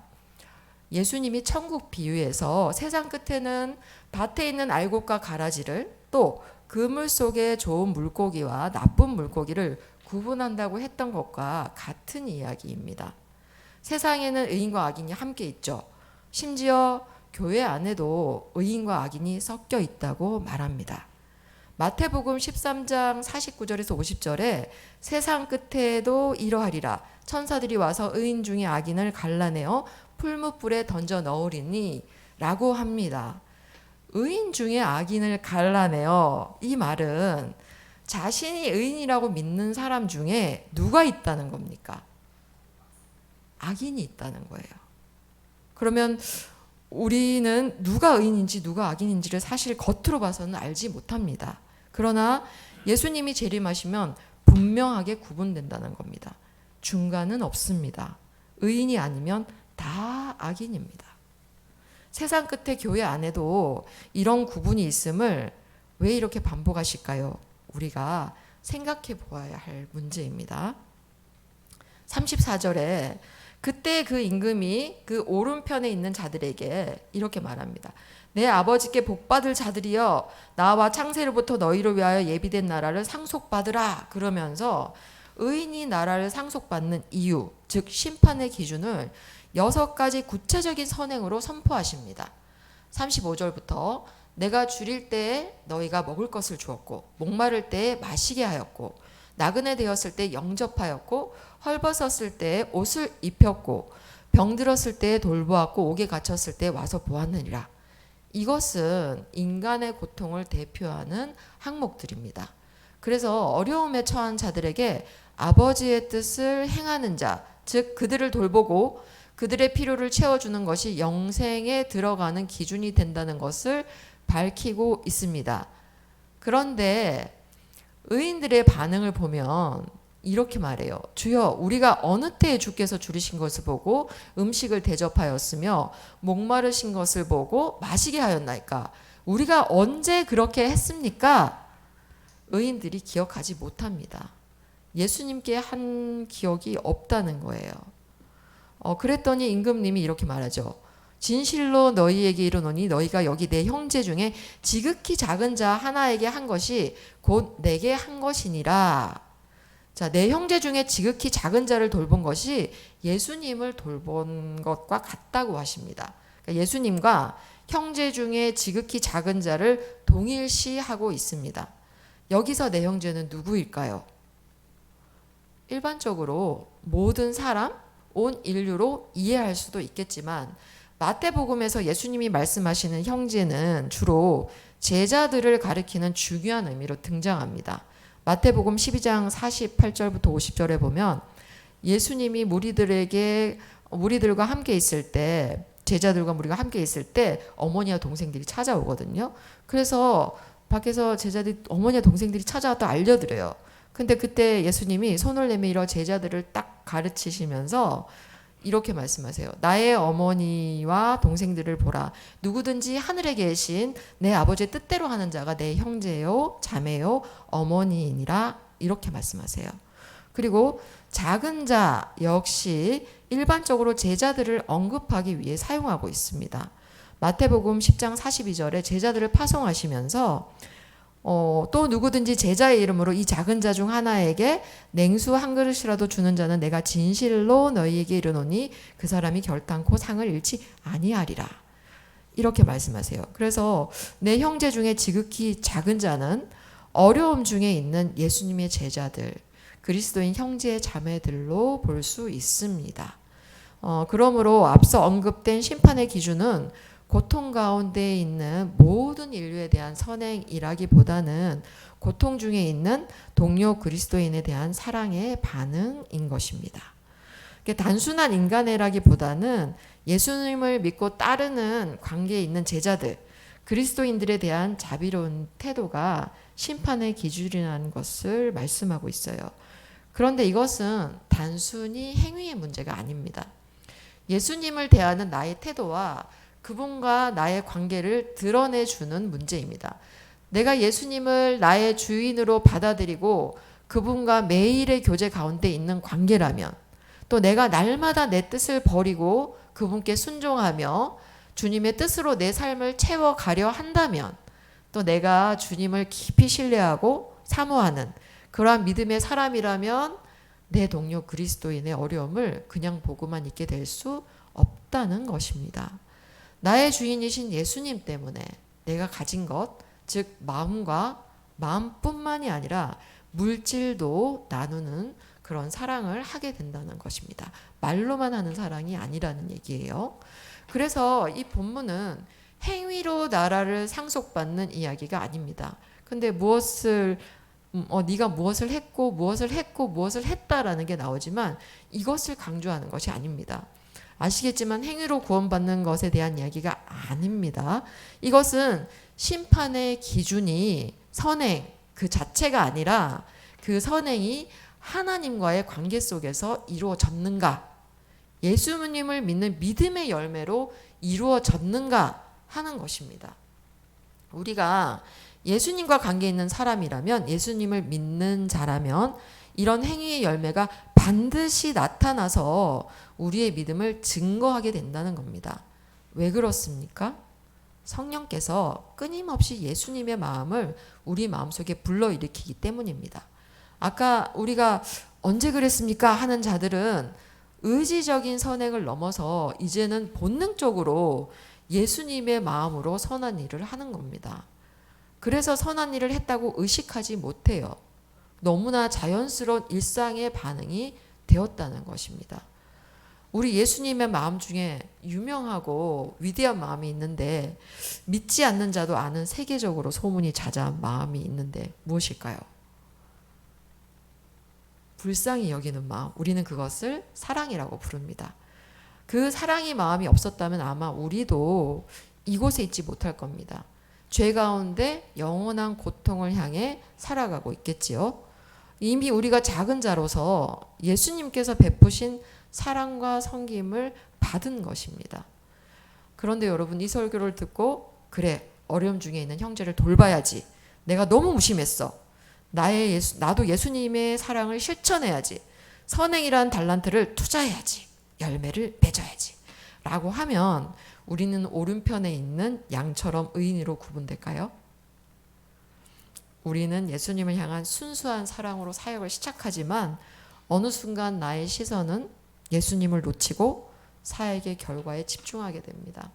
예수님이 천국 비유에서 세상 끝에는 밭에 있는 알곡과 가라지를 또 그물 속에 좋은 물고기와 나쁜 물고기를 구분한다고 했던 것과 같은 이야기입니다. 세상에는 의인과 악인이 함께 있죠. 심지어 교회 안에도 의인과 악인이 섞여 있다고 말합니다. 마태복음 13장 49절에서 50절에 세상 끝에도 이러하리라. 천사들이 와서 의인 중에 악인을 갈라내어 풀무불에 던져 넣으리니 라고 합니다. 의인 중에 악인을 갈라내어, 이 말은 자신이 의인이라고 믿는 사람 중에 누가 있다는 겁니까? 악인이 있다는 거예요. 그러면 우리는 누가 의인인지 누가 악인인지를 사실 겉으로 봐서는 알지 못합니다. 그러나 예수님이 재림하시면 분명하게 구분된다는 겁니다. 중간은 없습니다. 의인이 아니면 다 악인입니다. 세상 끝에 교회 안에도 이런 구분이 있음을 왜 이렇게 반복하실까요? 우리가 생각해 보아야 할 문제입니다. 34절에 그때 그 임금이 그 오른편에 있는 자들에게 이렇게 말합니다. 내 아버지께 복받을 자들이여 나와 창세로부터 너희를 위하여 예비된 나라를 상속받으라 그러면서 의인이 나라를 상속받는 이유, 즉 심판의 기준을 6가지 구체적인 선행으로 선포하십니다. 35절부터 내가 줄일 때에 너희가 먹을 것을 주었고 목마를 때에 마시게 하였고 나그네 되었을 때 영접하였고 헐벗었을 때에 옷을 입혔고 병들었을 때에 돌보았고 옥에 갇혔을 때 와서 보았느니라. 이것은 인간의 고통을 대표하는 항목들입니다. 그래서 어려움에 처한 자들에게 아버지의 뜻을 행하는 자, 즉 그들을 돌보고 그들의 필요를 채워주는 것이 영생에 들어가는 기준이 된다는 것을 밝히고 있습니다. 그런데 의인들의 반응을 보면 이렇게 말해요. 주여 우리가 어느 때에 주께서 줄이신 것을 보고 음식을 대접하였으며 목마르신 것을 보고 마시게 하였나이까. 우리가 언제 그렇게 했습니까? 의인들이 기억하지 못합니다. 예수님께 한 기억이 없다는 거예요. 그랬더니 임금님이 이렇게 말하죠. 진실로 너희에게 이르노니 너희가 여기 내 형제 중에 지극히 작은 자 하나에게 한 것이 곧 내게 한 것이니라. 자, 내 형제 중에 지극히 작은 자를 돌본 것이 예수님을 돌본 것과 같다고 하십니다. 그러니까 예수님과 형제 중에 지극히 작은 자를 동일시하고 있습니다. 여기서 내 형제는 누구일까요? 일반적으로 모든 사람, 온 인류로 이해할 수도 있겠지만 마태복음에서 예수님이 말씀하시는 형제는 주로 제자들을 가리키는 중요한 의미로 등장합니다. 마태복음 12장 48절부터 50절에 보면 예수님이 무리들과 함께 있을 때 제자들과 무리가 함께 있을 때 어머니와 동생들이 찾아오거든요. 그래서 밖에서 제자들이 어머니와 동생들이 찾아와서 알려드려요. 근데 그때 예수님이 손을 내밀어 제자들을 딱 가르치시면서 이렇게 말씀하세요. 나의 어머니와 동생들을 보라. 누구든지 하늘에 계신 내 아버지의 뜻대로 하는 자가 내 형제요, 자매요, 어머니이니라. 이렇게 말씀하세요. 그리고 작은 자 역시 일반적으로 제자들을 언급하기 위해 사용하고 있습니다. 마태복음 10장 42절에 제자들을 파송하시면서 또 누구든지 제자의 이름으로 이 작은 자 중 하나에게 냉수 한 그릇이라도 주는 자는 내가 진실로 너희에게 이르노니 그 사람이 결단코 상을 잃지 아니하리라. 이렇게 말씀하세요. 그래서 내 형제 중에 지극히 작은 자는 어려움 중에 있는 예수님의 제자들, 그리스도인 형제 자매들로 볼 수 있습니다. 그러므로 앞서 언급된 심판의 기준은 고통 가운데 있는 모든 인류에 대한 선행이라기보다는 고통 중에 있는 동료 그리스도인에 대한 사랑의 반응인 것입니다. 단순한 인간애라기보다는 예수님을 믿고 따르는 관계에 있는 제자들, 그리스도인들에 대한 자비로운 태도가 심판의 기준이라는 것을 말씀하고 있어요. 그런데 이것은 단순히 행위의 문제가 아닙니다. 예수님을 대하는 나의 태도와 그분과 나의 관계를 드러내주는 문제입니다. 내가 예수님을 나의 주인으로 받아들이고 그분과 매일의 교제 가운데 있는 관계라면, 또 내가 날마다 내 뜻을 버리고 그분께 순종하며 주님의 뜻으로 내 삶을 채워가려 한다면, 또 내가 주님을 깊이 신뢰하고 사모하는 그러한 믿음의 사람이라면 내 동료 그리스도인의 어려움을 그냥 보고만 있게 될 수 없다는 것입니다. 나의 주인이신 예수님 때문에 내가 가진 것, 즉 마음과 마음뿐만이 아니라 물질도 나누는 그런 사랑을 하게 된다는 것입니다. 말로만 하는 사랑이 아니라는 얘기예요. 그래서 이 본문은 행위로 나라를 상속받는 이야기가 아닙니다. 근데 무엇을 네가 무엇을 했고 무엇을 했고 무엇을 했다라는 게 나오지만 이것을 강조하는 것이 아닙니다. 아시겠지만 행위로 구원받는 것에 대한 이야기가 아닙니다. 이것은 심판의 기준이 선행 그 자체가 아니라 그 선행이 하나님과의 관계 속에서 이루어졌는가, 예수님을 믿는 믿음의 열매로 이루어졌는가 하는 것입니다. 우리가 예수님과 관계 있는 사람이라면, 예수님을 믿는 자라면 이런 행위의 열매가 반드시 나타나서 우리의 믿음을 증거하게 된다는 겁니다. 왜 그렇습니까? 성령께서 끊임없이 예수님의 마음을 우리 마음속에 불러일으키기 때문입니다. 아까 우리가 언제 그랬습니까? 하는 자들은 의지적인 선행을 넘어서 이제는 본능적으로 예수님의 마음으로 선한 일을 하는 겁니다. 그래서 선한 일을 했다고 의식하지 못해요. 너무나 자연스러운 일상의 반응이 되었다는 것입니다. 우리 예수님의 마음 중에 유명하고 위대한 마음이 있는데 믿지 않는 자도 아는 세계적으로 소문이 자자한 마음이 있는데 무엇일까요? 불쌍히 여기는 마음. 우리는 그것을 사랑이라고 부릅니다. 그 사랑의 마음이 없었다면 아마 우리도 이곳에 있지 못할 겁니다. 죄 가운데 영원한 고통을 향해 살아가고 있겠지요. 이미 우리가 작은 자로서 예수님께서 베푸신 사랑과 섬김을 받은 것입니다. 그런데 여러분, 이 설교를 듣고 그래, 어려움 중에 있는 형제를 돌봐야지. 내가 너무 무심했어. 나도 예수님의 사랑을 실천해야지. 선행이라는 달란트를 투자해야지. 열매를 맺어야지. 라고 하면 우리는 오른편에 있는 양처럼 의인으로 구분될까요? 우리는 예수님을 향한 순수한 사랑으로 사역을 시작하지만 어느 순간 나의 시선은 예수님을 놓치고 사역의 결과에 집중하게 됩니다.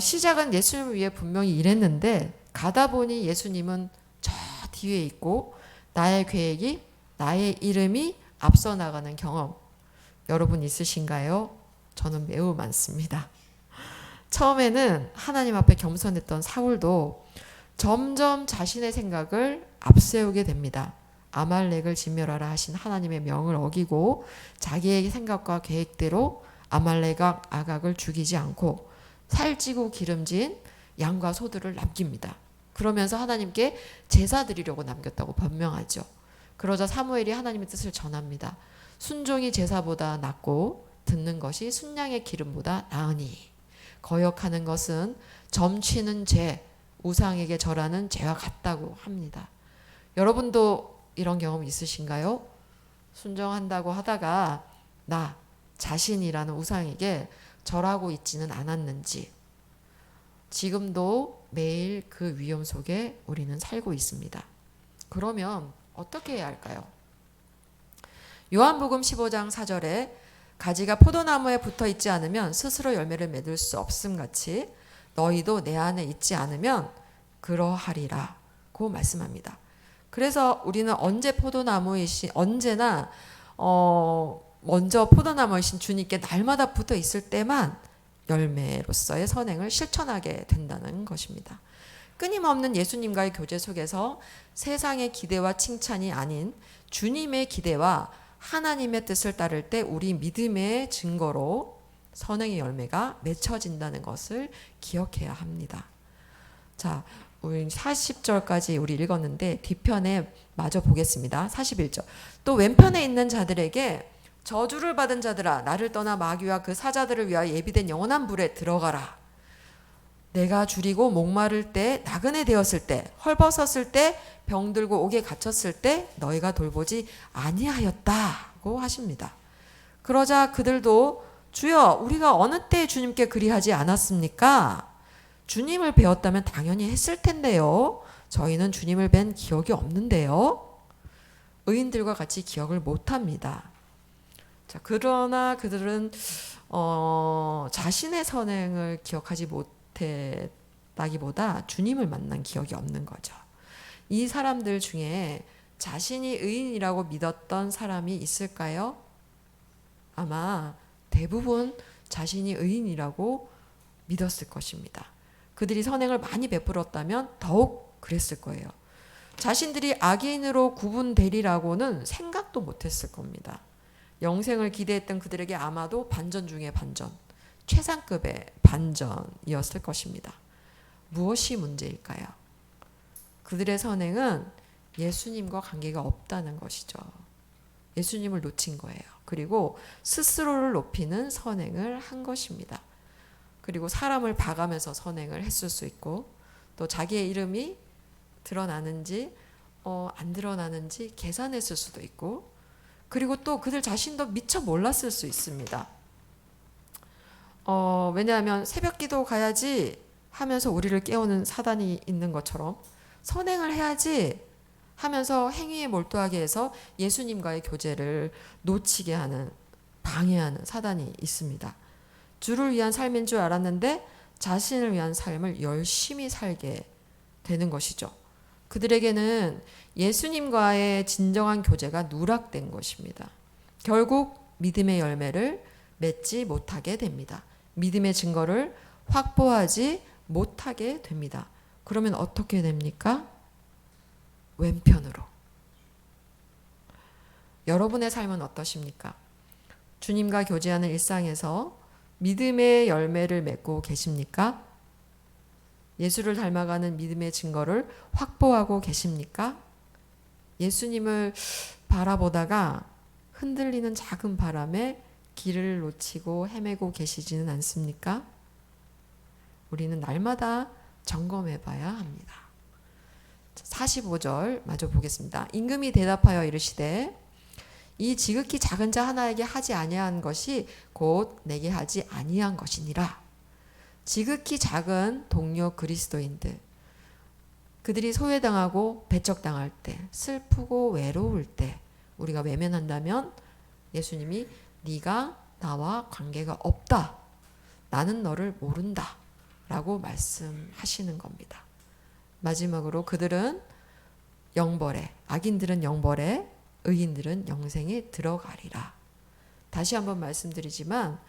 시작은 예수님을 위해 분명히 일했는데 가다 보니 예수님은 저 뒤에 있고 나의 계획이, 나의 이름이 앞서 나가는 경험 여러분 있으신가요? 저는 매우 많습니다. 처음에는 하나님 앞에 겸손했던 사울도 점점 자신의 생각을 앞세우게 됩니다. 아말렉을 진멸하라 하신 하나님의 명을 어기고 자기의 생각과 계획대로 아말렉 아각을 죽이지 않고 살찌고 기름진 양과 소들을 남깁니다. 그러면서 하나님께 제사 드리려고 남겼다고 변명하죠. 그러자 사무엘이 하나님의 뜻을 전합니다. 순종이 제사보다 낫고 듣는 것이 순양의 기름보다 나으니 거역하는 것은 점치는 죄, 우상에게 절하는 죄와 같다고 합니다. 여러분도 이런 경험 있으신가요? 순종한다고 하다가 나 자신이라는 우상에게 절하고 있지는 않았는지, 지금도 매일 그 위험 속에 우리는 살고 있습니다. 그러면 어떻게 해야 할까요? 요한복음 15장 4절에 가지가 포도나무에 붙어 있지 않으면 스스로 열매를 맺을 수 없음 같이 너희도 내 안에 있지 않으면 그러하리라고 말씀합니다. 그래서 우리는 언제나 먼저 포도나무이신 주님께 날마다 붙어 있을 때만 열매로서의 선행을 실천하게 된다는 것입니다. 끊임없는 예수님과의 교제 속에서 세상의 기대와 칭찬이 아닌 주님의 기대와 하나님의 뜻을 따를 때 우리 믿음의 증거로 선행의 열매가 맺혀진다는 것을 기억해야 합니다. 자, 우리 40절까지 우리 읽었는데 뒤편에 마저 보겠습니다. 41절. 또 왼편에 있는 자들에게 저주를 받은 자들아, 나를 떠나 마귀와 그 사자들을 위하여 예비된 영원한 불에 들어가라. 내가 줄이고 목마를 때, 나그네 되었을 때, 헐벗었을 때, 병들고 옥에 갇혔을 때 너희가 돌보지 아니하였다고 하십니다. 그러자 그들도 주여, 우리가 어느 때 주님께 그리하지 않았습니까? 주님을 배웠다면 당연히 했을 텐데요. 저희는 주님을 뵌 기억이 없는데요. 의인들과 같이 기억을 못합니다. 자, 그러나 그들은 자신의 선행을 기억하지 못했다기보다 주님을 만난 기억이 없는 거죠. 이 사람들 중에 자신이 의인이라고 믿었던 사람이 있을까요? 아마 대부분 자신이 의인이라고 믿었을 것입니다. 그들이 선행을 많이 베풀었다면 더욱 그랬을 거예요. 자신들이 악인으로 구분되리라고는 생각도 못했을 겁니다. 영생을 기대했던 그들에게 아마도 반전 중에 반전, 최상급의 반전이었을 것입니다. 무엇이 문제일까요? 그들의 선행은 예수님과 관계가 없다는 것이죠. 예수님을 놓친 거예요. 그리고 스스로를 높이는 선행을 한 것입니다. 그리고 사람을 봐가면서 선행을 했을 수 있고, 또 자기의 이름이 드러나는지 안 드러나는지 계산했을 수도 있고, 그리고 또 그들 자신도 미처 몰랐을 수 있습니다. 왜냐하면 새벽 기도 가야지 하면서 우리를 깨우는 사단이 있는 것처럼 선행을 해야지 하면서 행위에 몰두하게 해서 예수님과의 교제를 놓치게 하는, 방해하는 사단이 있습니다. 주를 위한 삶인 줄 알았는데 자신을 위한 삶을 열심히 살게 되는 것이죠. 그들에게는 예수님과의 진정한 교제가 누락된 것입니다. 결국 믿음의 열매를 맺지 못하게 됩니다. 믿음의 증거를 확보하지 못하게 됩니다. 그러면 어떻게 됩니까? 왼편으로. 여러분의 삶은 어떠십니까? 주님과 교제하는 일상에서 믿음의 열매를 맺고 계십니까? 예수를 닮아가는 믿음의 증거를 확보하고 계십니까? 예수님을 바라보다가 흔들리는 작은 바람에 길을 놓치고 헤매고 계시지는 않습니까? 우리는 날마다 점검해 봐야 합니다. 45절 마저 보겠습니다. 임금이 대답하여 이르시되 이 지극히 작은 자 하나에게 하지 아니한 것이 곧 내게 하지 아니한 것이니라. 지극히 작은 동료 그리스도인들, 그들이 소외당하고 배척당할 때, 슬프고 외로울 때 우리가 외면한다면 예수님이 네가 나와 관계가 없다, 나는 너를 모른다 라고 말씀하시는 겁니다. 마지막으로 그들은 영벌에, 악인들은 영벌에, 의인들은 영생에 들어가리라. 다시 한번 말씀드리지만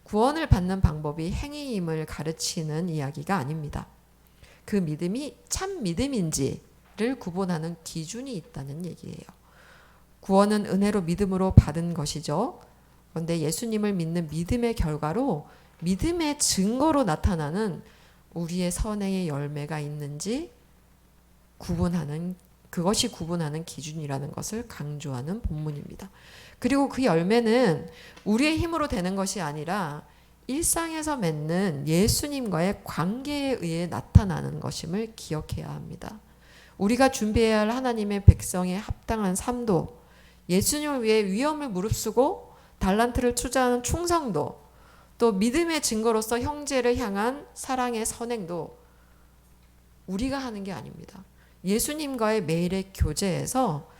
구원을 받는 방법이 행위임을 가르치는 이야기가 아닙니다. 그 믿음이 참 믿음인지를 구분하는 기준이 있다는 얘기예요. 구원은 은혜로 믿음으로 받은 것이죠. 그런데 예수님을 믿는 믿음의 결과로, 믿음의 증거로 나타나는 우리의 선행의 열매가 있는지 구분하는, 그것이 구분하는 기준이라는 것을 강조하는 본문입니다. 그리고 그 열매는 우리의 힘으로 되는 것이 아니라 일상에서 맺는 예수님과의 관계에 의해 나타나는 것임을 기억해야 합니다. 우리가 준비해야 할 하나님의 백성의 합당한 삶도, 예수님을 위해 위험을 무릅쓰고 달란트를 투자하는 충성도, 또 믿음의 증거로서 형제를 향한 사랑의 선행도 우리가 하는 게 아닙니다. 예수님과의 매일의 교제에서,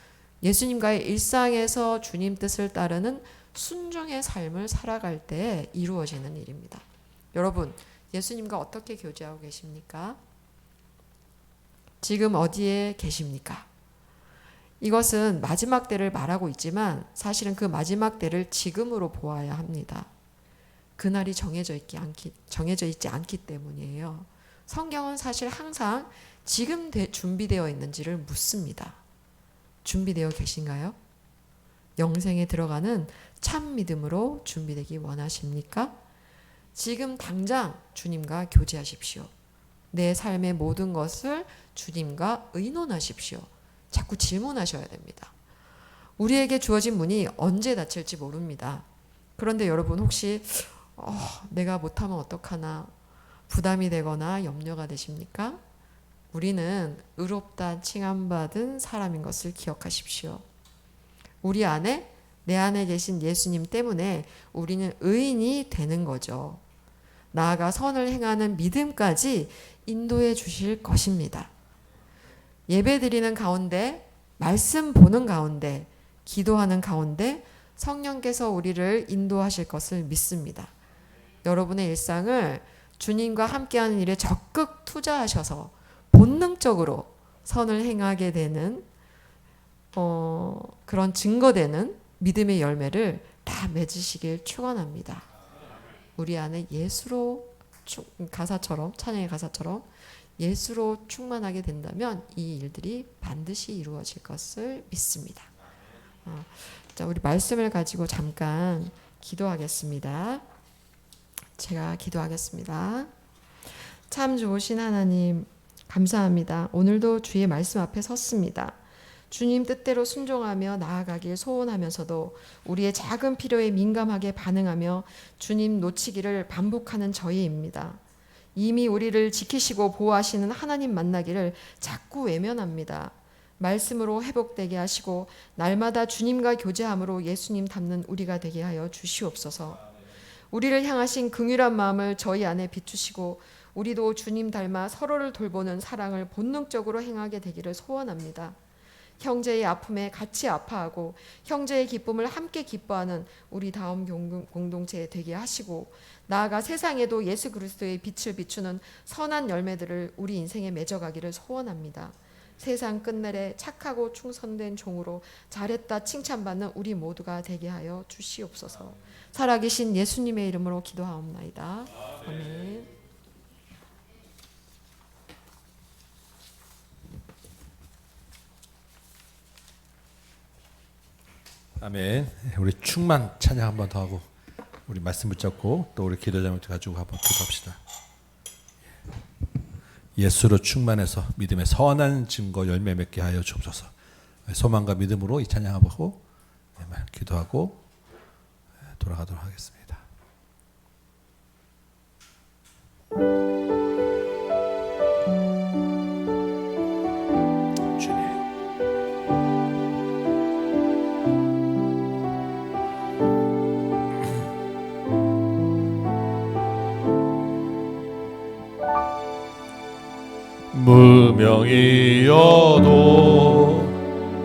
예수님과의 일상에서 주님 뜻을 따르는 순종의 삶을 살아갈 때 이루어지는 일입니다. 여러분, 예수님과 어떻게 교제하고 계십니까? 지금 어디에 계십니까? 이것은 마지막 때를 말하고 있지만 사실은 그 마지막 때를 지금으로 보아야 합니다. 그날이 정해져 있지 않기 때문이에요. 성경은 사실 항상 지금 준비되어 있는지를 묻습니다. 준비되어 계신가요? 영생에 들어가는 참 믿음으로 준비되기 원하십니까? 지금 당장 주님과 교제하십시오. 내 삶의 모든 것을 주님과 의논하십시오. 자꾸 질문하셔야 됩니다. 우리에게 주어진 문이 언제 닫힐지 모릅니다. 그런데 여러분, 혹시 내가 못하면 어떡하나 부담이 되거나 염려가 되십니까? 우리는 의롭다 칭함받은 사람인 것을 기억하십시오. 우리 안에, 내 안에 계신 예수님 때문에 우리는 의인이 되는 거죠. 나아가 선을 행하는 믿음까지 인도해 주실 것입니다. 예배 드리는 가운데, 말씀 보는 가운데, 기도하는 가운데 성령께서 우리를 인도하실 것을 믿습니다. 여러분의 일상을 주님과 함께하는 일에 적극 투자하셔서 본능적으로 선을 행하게 되는 그런 증거되는 믿음의 열매를 다 맺으시길 축원합니다. 우리 안에 예수로 가사처럼, 찬양의 가사처럼 예수로 충만하게 된다면 이 일들이 반드시 이루어질 것을 믿습니다. 자, 우리 말씀을 가지고 잠깐 기도하겠습니다. 제가 기도하겠습니다. 참 좋으신 하나님, 감사합니다. 오늘도 주의 말씀 앞에 섰습니다. 주님 뜻대로 순종하며 나아가길 소원하면서도 우리의 작은 필요에 민감하게 반응하며 주님 놓치기를 반복하는 저희입니다. 이미 우리를 지키시고 보호하시는 하나님 만나기를 자꾸 외면합니다. 말씀으로 회복되게 하시고 날마다 주님과 교제함으로 예수님 닮는 우리가 되게 하여 주시옵소서. 우리를 향하신 긍휼한 마음을 저희 안에 비추시고 우리도 주님 닮아 서로를 돌보는 사랑을 본능적으로 행하게 되기를 소원합니다. 형제의 아픔에 같이 아파하고 형제의 기쁨을 함께 기뻐하는 우리 다음 공동체 되게 하시고 나아가 세상에도 예수 그리스도의 빛을 비추는 선한 열매들을 우리 인생에 맺어가기를 소원합니다. 세상 끝날에 착하고 충성된 종으로 잘했다 칭찬받는 우리 모두가 되게 하여 주시옵소서. 살아계신 예수님의 이름으로 기도하옵나이다. 아멘. 아멘. 우리 충만 찬양 한 번 더 하고 우리 말씀 붙잡고 또 우리 기도 제목 가지고 한번 기도합시다. 예수로 충만해서 믿음의 선한 증거 열매 맺게 하여 주옵소서. 소망과 믿음으로 이 찬양하고 기도하고 돌아가도록 하겠습니다. 무명이어도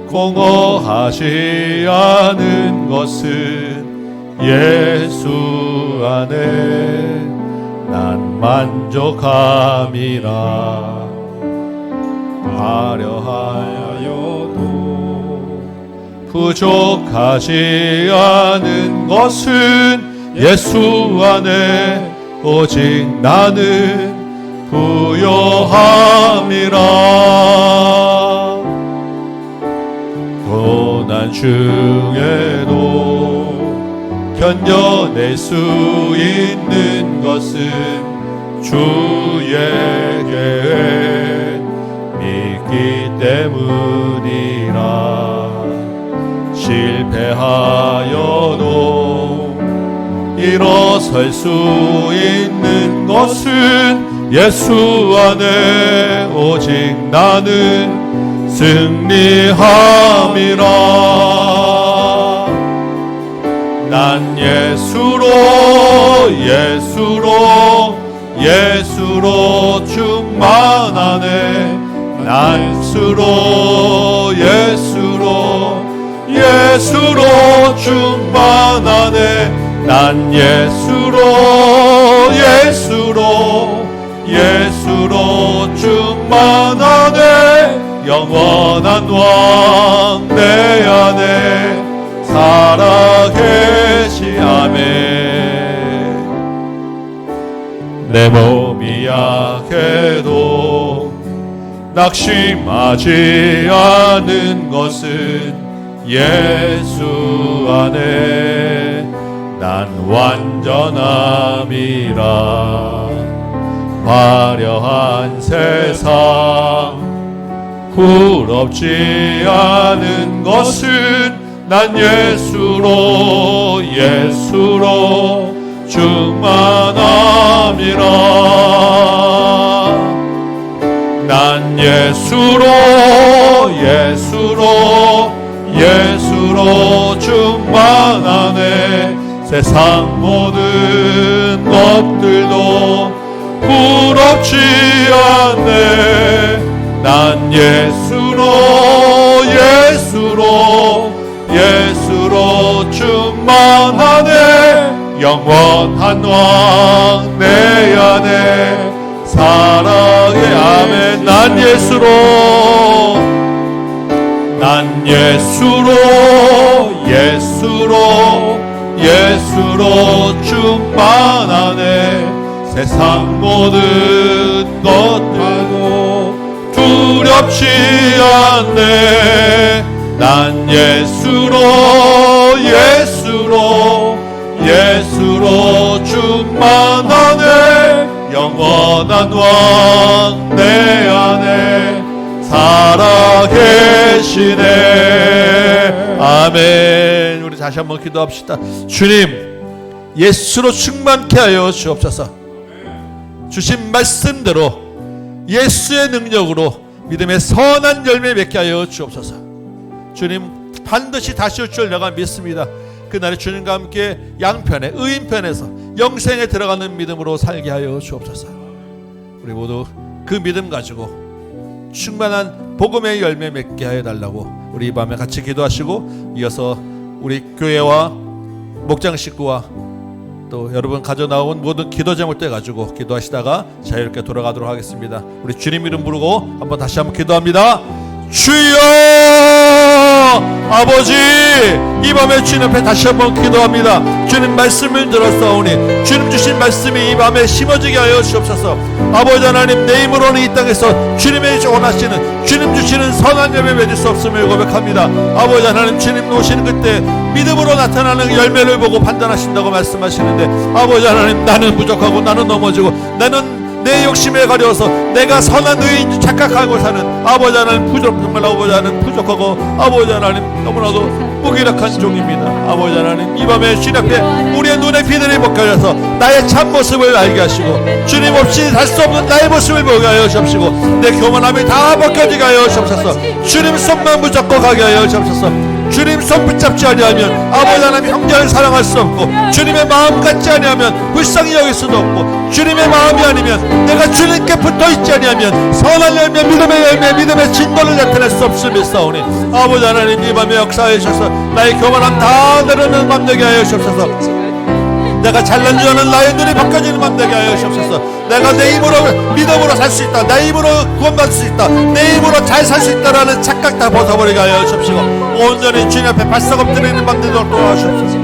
공허하지 않은 것은 예수 안에 난 만족함이라. 화려하여도 부족하지 않은 것은 예수 안에 오직 나는 부요함이라. 고난 중에도 견뎌낼 수 있는 것은 주의 계획 믿기 때문이라. 실패하여도 일어설 수 있는 것은 예수 안에 오직 나는 승리함이라. 난 예수로 충만하네. 난 예수로 충만하네. 난 예수로 충만하네. 영원한 왕 내 안에 살아계시. 아멘. 내 몸이 약해도 낙심하지 않은 것은 예수 안에 난 완전함이라. 화려한 세상 부럽지 않은 것은 난 예수로 충만함이라. 난 예수로 충만하네. 세상 모든 것들도 부럽지 않네. 난 예수로 충만하네. 영원한 왕 내 안에 사랑의. 아멘. 난 예수로 충만하네. 세상 모든 것하고 두렵지 않네. 난 예수로 충만하네. 영원한 왕 내 안에 살아계시네. 아멘. 우리 다시 한번 기도합시다. 주님, 예수로 충만케 하여 주옵소서. 주신 말씀대로 예수의 능력으로 믿음의 선한 열매 맺게 하여 주옵소서. 주님, 반드시 다시 올 줄 내가 믿습니다. 그날에 주님과 함께 양편에 의인편에서 영생에 들어가는 믿음으로 살게 하여 주옵소서. 우리 모두 그 믿음 가지고 충만한 복음의 열매 맺게 하여 달라고 우리 이 밤에 같이 기도하시고, 이어서 우리 교회와 목장 식구와 또 여러분 가져나온 모든 기도 제목들 가지고 기도하시다가 자유롭게 돌아가도록 하겠습니다. 우리 주님 이름 부르고 다시 한번 기도합니다. 주여! 아버지, 이 밤에 주님 앞에 다시 한번 기도합니다. 주님 말씀을 들었사오니 주님 주신 말씀이 이 밤에 심어지게 하여 주옵소서. 아버지 하나님, 내 힘으로는 이 땅에서 주님의 원하시는 주님 주시는 선한 열매 맺을 수 없음을 고백합니다. 아버지 하나님, 주님 오시는 그때 믿음으로 나타나는 열매를 보고 판단하신다고 말씀하시는데, 아버지 하나님, 나는 부족하고 나는 넘어지고 나는 내 욕심에 가려워서 내가 선한 의인 줄 착각하고 사는 아버지 하나님, 정말 아버지 하나님 부족하고 아버지 하나님 너무나도 무기력한 종입니다. 아버지 하나님, 이 밤에 주님 앞에 우리의 눈에 비늘이 벗겨져서 나의 참모습을 알게 하시고 주님 없이 살 수 없는 나의 모습을 보게 하여 주옵시고 내 교만함이 다 벗겨지게 하여 주옵소서. 주님 손만 붙잡고 가게 하여 주옵소서. 주님 손 붙잡지 아니하면 아버지 하나님 형제를 사랑할 수 없고, 주님의 마음 같지 아니하면 불쌍히 여길 수도 없고, 주님의 마음이 아니면 내가 주님께 붙어있지 아니하면 선한 열매, 믿음의 열매, 믿음의 진도를 나타낼 수 없음을 싸우니 아버지 하나님, 이 밤에 역사해 주셔서 나의 교만함 다 내려놓는 맘 되게 하여 주옵소서. 내가 잘난 줄 아는 나의 눈이 바뀌어지는 맘 되게 하여 주옵소서. 내가 내 힘으로 믿음으로 살 수 있다, 내 힘으로 구원받을 수 있다, 내 힘으로 잘 살 수 있다라는 착각 다 벗어버리게 하여 주옵시고 온전히 주님 앞에 발싹 엎드리는 맘 되도록 도와주옵소서.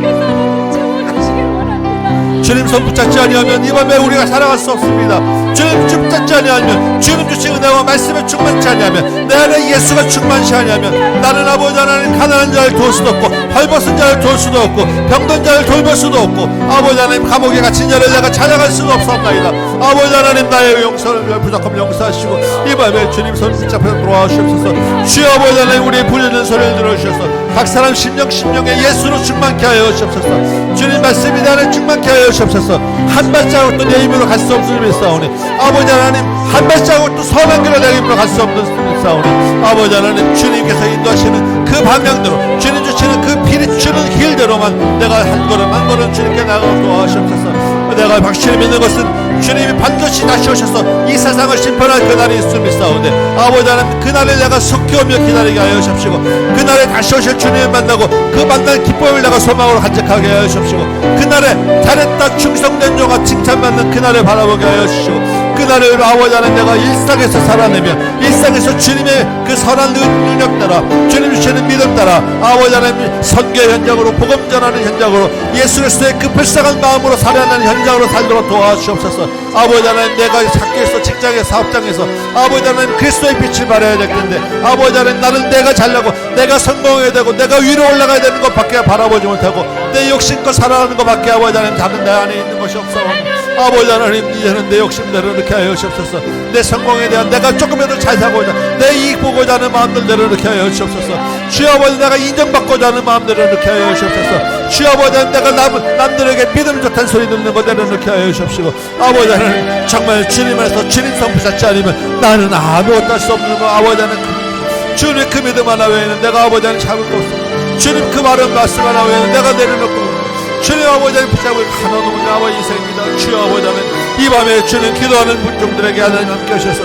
주님 손 붙잡지 아니하면 이 밤에 우리가 살아갈 수 없습니다. 주님 붙잡지 아니하면, 주님 주신 은혜와 말씀에 충만치 아니하면, 내 안에 예수가 충만치 아니하면 나는 아버지 하나님 가난한 자를 도울 수도 없고 헐벗은 자를 도울 수도 없고 병든 자를 돌볼 수도 없고 아버지 하나님 감옥에 갇힌 자를 내가 찾아갈 수도 없사옵나이다. 아버지 하나님, 나의 용서를 부족함을 용서하시고 이 밤에 주님 손 붙잡혀 돌아와 주옵소서. 주여 아버지 하나님, 우리의 부르짖는 소리를 들어주셔서 각 사람 심령에 예수로 충만케 하여 주옵소서. 주님 말씀이 내 안에 충만케 하여 주옵소서. 한 발자국도 내 힘으로 갈 수 없음을 믿사오니 아버지 하나님, 한 발자국도 선한 길을 내 힘으로 갈 수 없는 믿사오니 아버지 하나님, 주님께서 인도하시는 그 방향대로 주님 주시는 그 빛이 주는 길대로만 내가 한 걸음 한 걸음 주님께 나가고 도와주옵소서. 내가 확실히 믿는 것은 주님이 반드시 다시 오셔서 이 세상을 심판할 그날이 있음을 믿사오니 아버지 하나님, 그날을 내가 속히 오며 기다리게 하여 주옵시고 그날에 다시 오실 주님을 만나고 그 만난 기쁨을 내가 소망으로 간직하게 하여 주옵시고 그날에 잘했다 충성된 종아 칭찬받는 그날을 바라보게 하여 주시고 그날을 아버지 하나님, 내가 일상에서 살아내며 일상에서 주님의 그 선한 능력 따라 주님 주시는 믿음 따라 아버지 하나님, 선교 현장으로 복음 전하는 현장으로 예수 그리스도의 그 불쌍한 마음으로 살아내는 현장으로 살도록 도와주옵소서. 아버지 하나님, 내가 학교에서 직장에서 사업장에서 아버지 하나님 그리스도의 빛을 발해야 될 텐데 아버지 하나님, 나는 내가 잘나고 내가 성공해야 되고 내가 위로 올라가야 되는 것밖에 바라보지 못하고 내 욕심껏 살아가는 것밖에 아버지 하나님 다른 내 안에 있는 것이 없사오니 아버지 하나님, 이제는 내 욕심대로 이렇게 하여 주옵소서. 내 성공에 대한 내가 조금이라도 잘 살고자 내 이익 보고자 하는 마음들대로 이렇게 하여 주옵소서. 주여 아버지, 내가 인정받고자 하는 마음대로 이렇게 하여 주옵소서. 주여 아버지, 내가 남들에게 믿음 좋다는 소리 듣는 것대로 이렇게 하여 주옵시고 아버지 하나님, 정말 주님 안에서 주님 성 붙잡지 않으면 나는 아무것도 할 수 없는 거 아버지 하나님, 주님의 그 믿음 하나 외에는 내가 아버지 하나님 잡을 거 없어. 주님 그 바른 말씀 하나 외에는 내가 내려놓고 주님 아버지 하나님 붙잡을 하나도 없는 아버지 인생입니다. 주여 아버지 하나님, 이 밤에 주님 기도하는 분종들에게 하나님 함께 하셔서